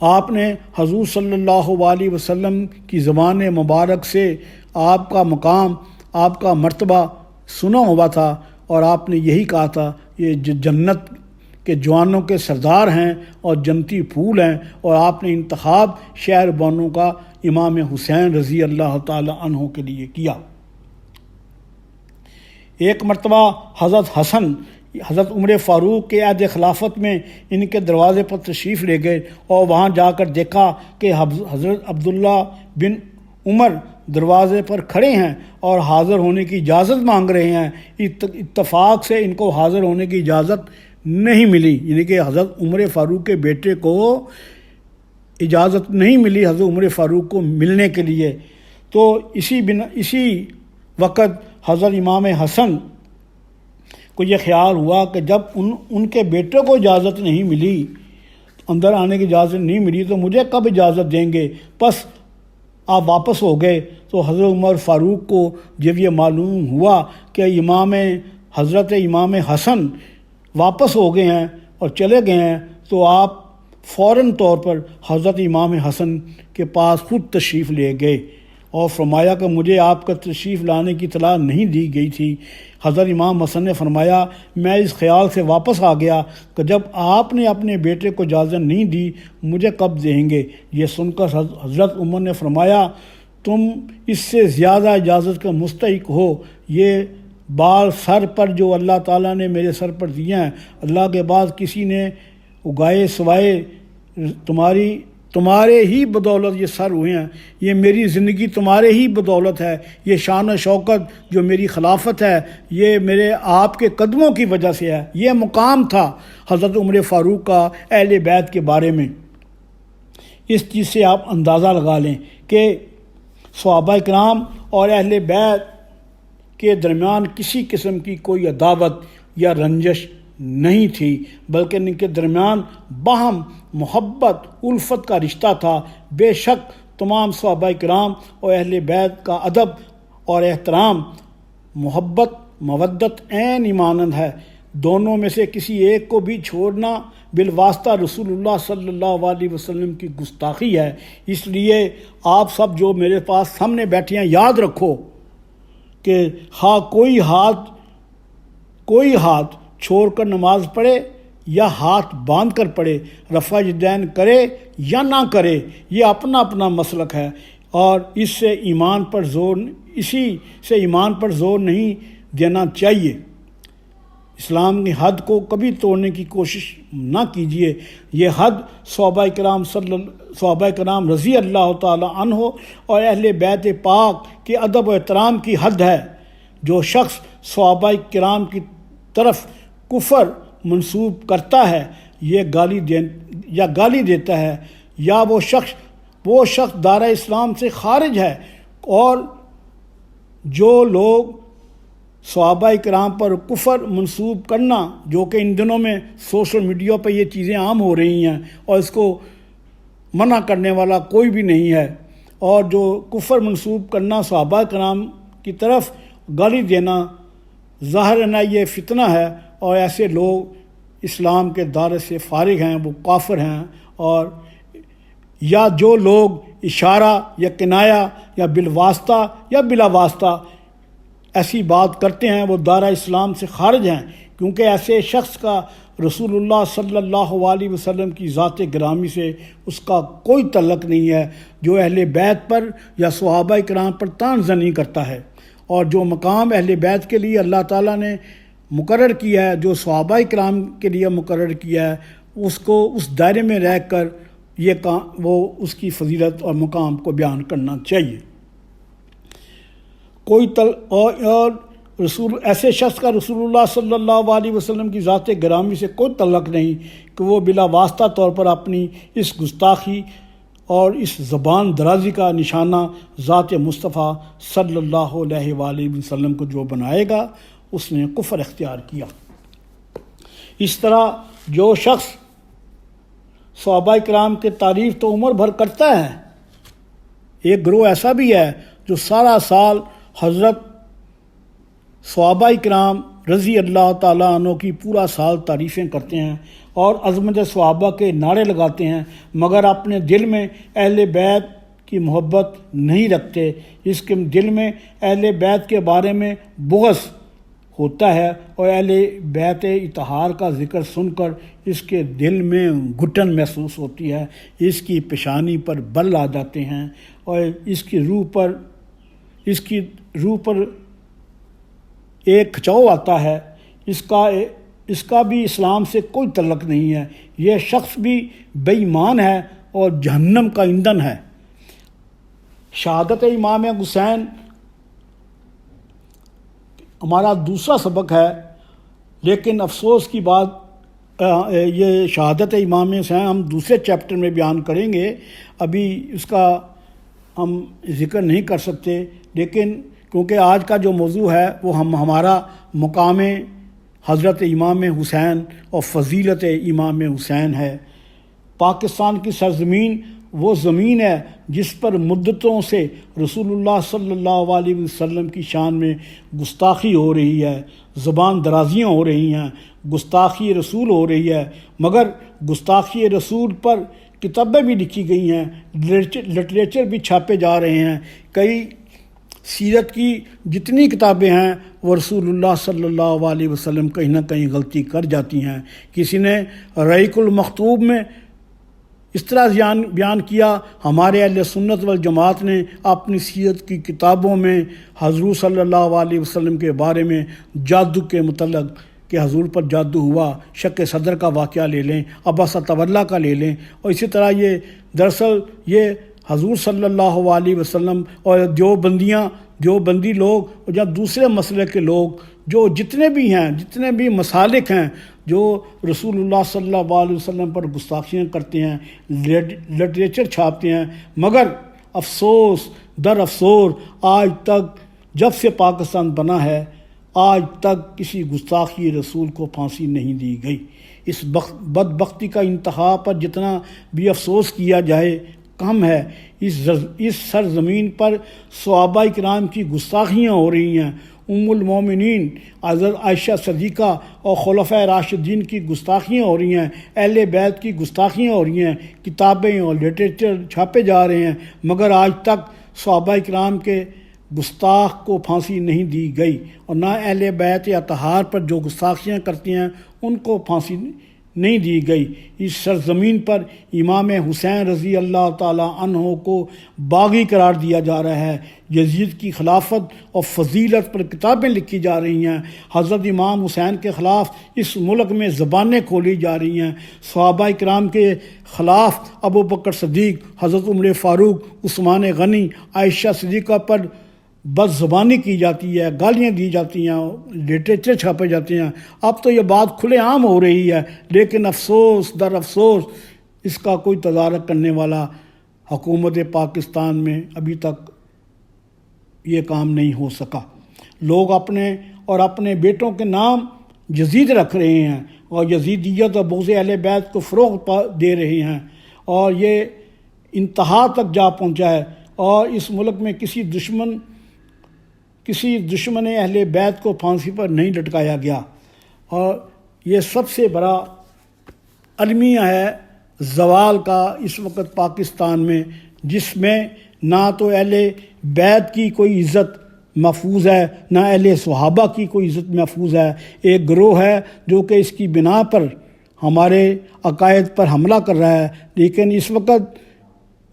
آپ نے حضور صلی اللہ علیہ وسلم کی زبان مبارک سے آپ کا مقام، آپ کا مرتبہ سنا ہوا تھا، اور آپ نے یہی کہا تھا یہ جنت کے جوانوں کے سردار ہیں اور جنتی پھول ہیں، اور آپ نے انتخاب شہر بانو کا امام حسین رضی اللہ تعالی عنہ کے لیے کیا۔ ایک مرتبہ حضرت حسن حضرت عمر فاروق کے عہد خلافت میں ان کے دروازے پر تشریف لے گئے اور وہاں جا کر دیکھا کہ حضرت عبداللہ بن عمر دروازے پر کھڑے ہیں اور حاضر ہونے کی اجازت مانگ رہے ہیں۔ اتفاق سے ان کو حاضر ہونے کی اجازت نہیں ملی، یعنی کہ حضرت عمر فاروق کے بیٹے کو اجازت نہیں ملی حضرت عمر فاروق کو ملنے کے لیے۔ تو اسی وقت حضرت امام حسن کو یہ خیال ہوا کہ جب ان کے بیٹے کو اجازت نہیں ملی، اندر آنے کی اجازت نہیں ملی، تو مجھے کب اجازت دیں گے؟ پس آپ واپس ہو گئے۔ تو حضرت عمر فاروق کو جب یہ معلوم ہوا کہ حضرت امام حسن واپس ہو گئے ہیں اور چلے گئے ہیں، تو آپ فوراً طور پر حضرت امام حسن کے پاس خود تشریف لے گئے اور فرمایا کہ مجھے آپ کا تشریف لانے کی اطلاع نہیں دی گئی تھی۔ حضرت امام حسن نے فرمایا میں اس خیال سے واپس آ گیا کہ جب آپ نے اپنے بیٹے کو اجازت نہیں دی مجھے کب دیں گے؟ یہ سن کر حضرت عمر نے فرمایا تم اس سے زیادہ اجازت کا مستحق ہو، یہ بال سر پر جو اللہ تعالیٰ نے میرے سر پر دیے ہیں اللہ کے بعد کسی نے اگائے سوائے تمہارے ہی بدولت یہ سر ہوئے ہیں، یہ میری زندگی تمہارے ہی بدولت ہے، یہ شان و شوکت جو میری خلافت ہے یہ میرے آپ کے قدموں کی وجہ سے ہے۔ یہ مقام تھا حضرت عمر فاروق کا اہل بیت کے بارے میں۔ اس چیز سے آپ اندازہ لگا لیں کہ صحابہ کرام اور اہل بیت کے درمیان کسی قسم کی کوئی عداوت یا رنجش نہیں تھی، بلکہ ان کے درمیان باہم محبت الفت کا رشتہ تھا۔ بے شک تمام صحابہ کرام اور اہل بیت کا ادب اور احترام، محبت، مودت عین ایمانند ہے۔ دونوں میں سے کسی ایک کو بھی چھوڑنا بالواسطہ رسول اللہ صلی اللہ علیہ وسلم کی گستاخی ہے۔ اس لیے آپ سب جو میرے پاس سامنے بیٹھے ہیں یاد رکھو کہ کوئی ہاتھ چھوڑ کر نماز پڑھے یا ہاتھ باندھ کر پڑھے، رفع یدین کرے یا نہ کرے، یہ اپنا اپنا مسلک ہے، اور اسی سے ایمان پر زور نہیں دینا چاہیے۔ اسلام کی حد کو کبھی توڑنے کی کوشش نہ کیجیے۔ یہ حد صحابہ کرام رضی اللہ تعالی عنہ اور اہل بیت پاک کے ادب و احترام کی حد ہے۔ جو شخص صحابہ کرام کی طرف کفر منسوب کرتا ہے یا گالی دیتا ہے یا وہ شخص دائرہ اسلام سے خارج ہے، اور جو لوگ صحابہ کرام پر کفر منسوب کرنا، جو کہ ان دنوں میں سوشل میڈیا پہ یہ چیزیں عام ہو رہی ہیں اور اس کو منع کرنے والا کوئی بھی نہیں ہے، اور جو کفر منسوب کرنا صحابہ کرام کی طرف گالی دینا، ظاہر نہ یہ فتنہ ہے، اور ایسے لوگ اسلام کے دائرے سے فارغ ہیں، وہ کافر ہیں، اور یا جو لوگ اشارہ یا کنایہ یا بالواسطہ یا بلا واسطہ ایسی بات کرتے ہیں وہ دائرہ اسلام سے خارج ہیں، کیونکہ ایسے شخص کا رسول اللہ صلی اللہ علیہ وسلم کی ذات گرامی سے اس کا کوئی تعلق نہیں ہے، جو اہل بیت پر یا صحابہ کرام پر طعن زنی کرتا ہے۔ اور جو مقام اہل بیت کے لیے اللہ تعالیٰ نے مقرر کیا ہے، جو صحابہ کرام کے لیے مقرر کیا ہے، اس کو اس دائرے میں رہ کر وہ اس کی فضیلت اور مقام کو بیان کرنا چاہیے۔ اور ایسے شخص کا رسول اللہ صلی اللہ علیہ وسلم کی ذات گرامی سے کوئی تعلق نہیں کہ وہ بلا واسطہ طور پر اپنی اس گستاخی اور اس زبان درازی کا نشانہ ذات مصطفیٰ صلی اللہ علیہ وآلہ وسلم کو جو بنائے گا اس نے کفر اختیار کیا۔ اس طرح جو شخص صحابہ کرام کے تعریف تو عمر بھر کرتا ہے، ایک گروہ ایسا بھی ہے جو سارا سال حضرت صحابہ کرام رضی اللہ تعالیٰ عنہ کی پورا سال تعریفیں کرتے ہیں اور عظمت صحابہ کے نعرے لگاتے ہیں، مگر اپنے دل میں اہل بیت کی محبت نہیں رکھتے۔ اس کے دل میں اہل بیت کے بارے میں بغض ہوتا ہے، اور اہل بیت اطہار کا ذکر سن کر اس کے دل میں گھٹن محسوس ہوتی ہے، اس کی پیشانی پر بل آ جاتے ہیں اور اس کی روح پر ایک کھچاؤ آتا ہے، اس کا بھی اسلام سے کوئی تعلق نہیں ہے، یہ شخص بھی بے ایمان ہے اور جہنم کا ایندھن ہے۔ شہادت امام حسین ہمارا دوسرا سبق ہے، لیکن افسوس کی بات یہ شہادت امام حسین ہم دوسرے چیپٹر میں بیان کریں گے، ابھی اس کا ہم ذکر نہیں کر سکتے، لیکن کیونکہ آج کا جو موضوع ہے وہ ہمارا مقام حضرت امام حسین اور فضیلت امام حسین ہے۔ پاکستان کی سرزمین وہ زمین ہے جس پر مدتوں سے رسول اللہ صلی اللہ علیہ وسلم کی شان میں گستاخی ہو رہی ہے، زبان درازیاں ہو رہی ہیں، گستاخی رسول ہو رہی ہے، مگر گستاخی رسول پر کتابیں بھی لکھی گئی ہیں، لٹریچر بھی چھاپے جا رہے ہیں، کئی سیرت کی جتنی کتابیں ہیں وہ رسول اللہ صلی اللہ علیہ وسلم کہیں نہ کہیں غلطی کر جاتی ہیں۔ کسی نے رحیق المختوم میں اس طرح بیان کیا، ہمارے اہل سنت والجماعت نے اپنی سیرت کی کتابوں میں حضور صلی اللہ علیہ وسلم کے بارے میں جادو کے متعلق کہ حضور پر جادو ہوا، شق صدر کا واقعہ لے لیں، عباسہ طولہ کا لے لیں، اور اسی طرح یہ دراصل یہ حضور صلی اللہ علیہ وسلم اور دیوبندی لوگ اور یا دوسرے مسلک کے لوگ جو جتنے بھی مسالک ہیں جو رسول اللہ صلی اللہ علیہ وسلم پر گستاخیاں کرتے ہیں، لٹریچر چھاپتے ہیں، مگر افسوس در افسوس آج تک جب سے پاکستان بنا ہے آج تک کسی گستاخی رسول کو پھانسی نہیں دی گئی۔ اس بدبختی کا انتہا پر جتنا بھی افسوس کیا جائے کم ہے۔ اس سرزمین پر صحابہ کرام کی گستاخیاں ہو رہی ہیں، ام المومنین حضرت عائشہ صدیقہ اور خلفائے راشدین کی گستاخیاں ہو رہی ہیں، اہل بیت کی گستاخیاں ہو رہی ہیں، کتابیں اور لٹریچر چھاپے جا رہے ہیں، مگر آج تک صحابہ کرام کے گستاخ کو پھانسی نہیں دی گئی، اور نہ اہل بیت اطہار پر جو گستاخیاں کرتی ہیں ان کو پھانسی نہیں دی گئی۔ اس سرزمین پر امام حسین رضی اللہ تعالی عنہ کو باغی قرار دیا جا رہا ہے، یزید کی خلافت اور فضیلت پر کتابیں لکھی جا رہی ہیں، حضرت امام حسین کے خلاف اس ملک میں زبانیں کھولی جا رہی ہیں، صحابہ کرام کے خلاف ابو بکر صدیق، حضرت عمر فاروق، عثمان غنی، عائشہ صدیقہ پر بد زبانی کی جاتی ہے، گالیاں دی جاتی ہیں، لٹریچر چھاپے جاتے ہیں۔ اب تو یہ بات کھلے عام ہو رہی ہے، لیکن افسوس در افسوس اس کا کوئی تدارک کرنے والا حکومت پاکستان میں ابھی تک یہ کام نہیں ہو سکا۔ لوگ اپنے بیٹوں کے نام یزید رکھ رہے ہیں اور یزیدیت اور بغض اہل بیت کو فروغ دے رہے ہیں، اور یہ انتہا تک جا پہنچا ہے، اور اس ملک میں کسی دشمن اہل بیت کو پھانسی پر نہیں لٹکایا گیا، اور یہ سب سے بڑا المیہ ہے زوال کا اس وقت پاکستان میں، جس میں نہ تو اہل بیت کی کوئی عزت محفوظ ہے، نہ اہل صحابہ کی کوئی عزت محفوظ ہے۔ ایک گروہ ہے جو کہ اس کی بنا پر ہمارے عقائد پر حملہ کر رہا ہے، لیکن اس وقت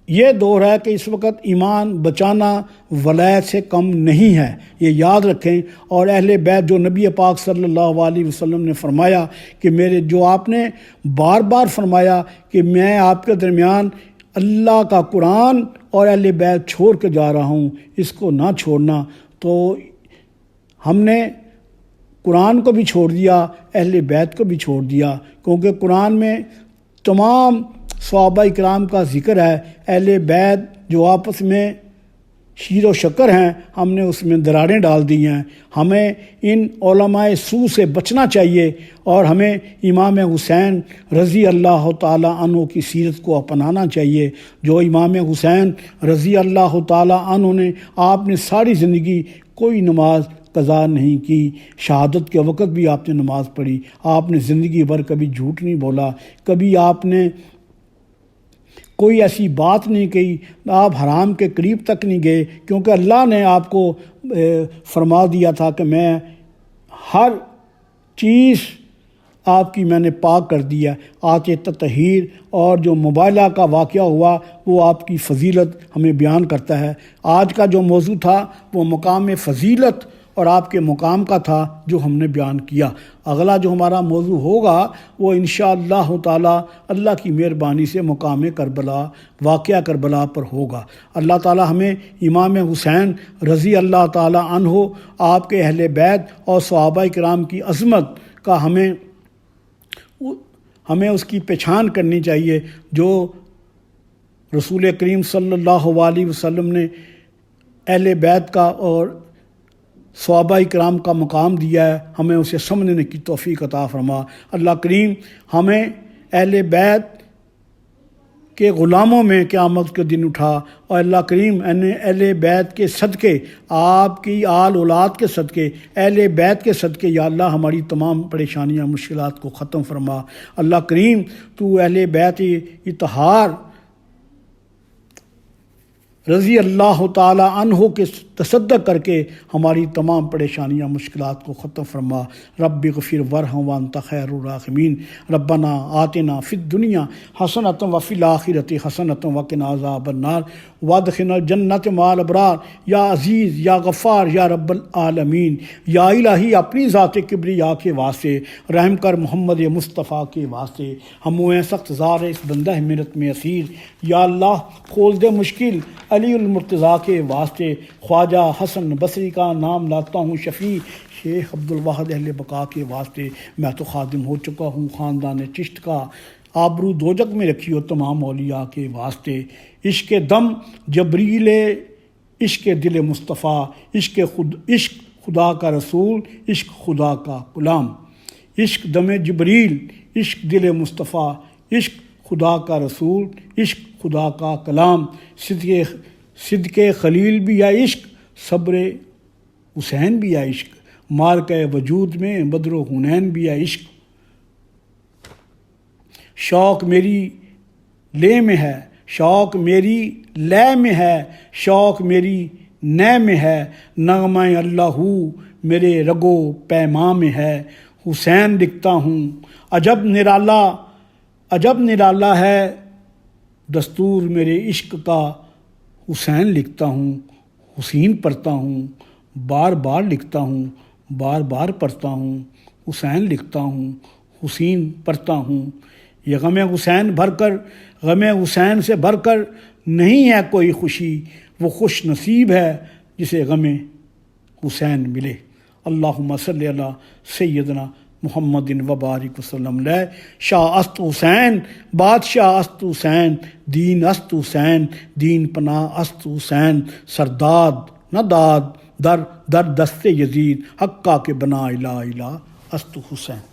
یہ دور ہے کہ اس وقت ایمان بچانا ولایت سے کم نہیں ہے، یہ یاد رکھیں۔ اور اہل بیت جو نبی پاک صلی اللہ علیہ وسلم نے فرمایا کہ جو آپ نے بار بار فرمایا کہ میں آپ کے درمیان اللہ کا قرآن اور اہل بیت چھوڑ کے جا رہا ہوں، اس کو نہ چھوڑنا، تو ہم نے قرآن کو بھی چھوڑ دیا، اہل بیت کو بھی چھوڑ دیا، کیونکہ قرآن میں تمام صحابہ کرام کا ذکر ہے، اہل بیت جو آپس میں شیر و شکر ہیں ہم نے اس میں دراریں ڈال دی ہیں۔ ہمیں ان علماء سو سے بچنا چاہیے، اور ہمیں امام حسین رضی اللہ تعالی عنہ کی سیرت کو اپنانا چاہیے۔ جو امام حسین رضی اللہ تعالی عنہ نے آپ نے ساری زندگی کوئی نماز قضا نہیں کی، شہادت کے وقت بھی آپ نے نماز پڑھی، آپ نے زندگی بھر کبھی جھوٹ نہیں بولا، کبھی آپ نے کوئی ایسی بات نہیں کہی، آپ حرام کے قریب تک نہیں گئے، کیونکہ اللہ نے آپ کو فرما دیا تھا کہ میں ہر چیز آپ کی میں نے پاک کر دیا۔ آت تطہیر اور جو مبالغہ کا واقعہ ہوا وہ آپ کی فضیلت ہمیں بیان کرتا ہے۔ آج کا جو موضوع تھا وہ مقام فضیلت اور آپ کے مقام کا تھا جو ہم نے بیان کیا۔ اگلا جو ہمارا موضوع ہوگا وہ انشاءاللہ تعالی اللہ کی مہربانی سے مقام کربلا، واقعہ کربلا پر ہوگا۔ اللہ تعالی ہمیں امام حسین رضی اللہ تعالی عنہ، آپ کے اہل بیت اور صحابہ کرام کی عظمت کا ہمیں اس کی پہچان کرنی چاہیے جو رسول کریم صلی اللہ علیہ وسلم نے اہل بیت کا اور صحابہ کرام کا مقام دیا ہے، ہمیں اسے سمجھنے کی توفیق عطا فرما۔ اللہ کریم ہمیں اہل بیت کے غلاموں میں قیامت کے دن اٹھا، اور اللہ کریم اہل بیت کے صدقے، آپ کی آل اولاد کے صدقے، اہل بیت کے صدقے یا اللہ ہماری تمام پریشانیاں مشکلات کو ختم فرما۔ اللہ کریم تو اہل بیت اطہار رضی اللہ تعالی عنہ کے تصدق کر کے ہماری تمام پریشانیاں مشکلات کو ختم فرما۔ رب اغفر وارحم وانت خیر الراحمین۔ ربنا آتنا فی الدنیا حسنۃ وفی الآخرۃ حسنۃ وقنا عذاب النار وادخلنا الجنۃ مع الابرار۔ یا عزیز یا غفار یا رب العالمین، یا الہی اپنی ذات کبریا کے واسطے رحم کر، محمد مصطفیٰ کے واسطے ہم ہوئے سخت زار اس بندہ محنت میں اسیر۔ یا اللہ کھول دے مشکل علی المرتضیٰ کے واسطے، خواجہ حسن بصری کا نام لاتا ہوں شفیع شیخ عبدالواحد اہل بقا کے واسطے۔ میں تو خادم ہو چکا ہوں خاندان چشت کا، آبرو دوجک میں رکھیو تمام اولیاء کے واسطے۔ عشق دم جبریل، عشق دل مصطفیٰ، عشق خدا کا رسول، عشق خدا کا غلام۔ عشق دم جبریل، عشق دل مصطفیٰ، عشق خدا کا رسول، عشق خدا کا کلام۔ صدق خلیل بھی ہے عشق، صبر حسین بھی ہے عشق، مارکہ وجود میں بدر و حنین بھی ہے عشق۔ شوق میری لے میں ہے، شوق میری لے میں ہے، شوق میری نے میں ہے، نغمہ اللہ میرے رگو پیماں میں ہے۔ حسین لکھتا ہوں عجب نرالا ہے دستور میرے عشق کا، حسین لکھتا ہوں حسین پڑھتا ہوں، بار بار لکھتا ہوں بار بار پڑھتا ہوں، حسین لکھتا ہوں حسین پڑھتا ہوں۔ یہ غم حسین سے بھر کر نہیں ہے کوئی خوشی، وہ خوش نصیب ہے جسے غم حسین ملے۔ اللہم صلی علی سیدنا محمد وبارک وسلم علیہ۔ شاہ است حسین بادشاہ است حسین، دین است حسین دین پناہ است حسین، سرداد نہ داد در دست یزید، حقہ کے بنا الہ الہ است حسین۔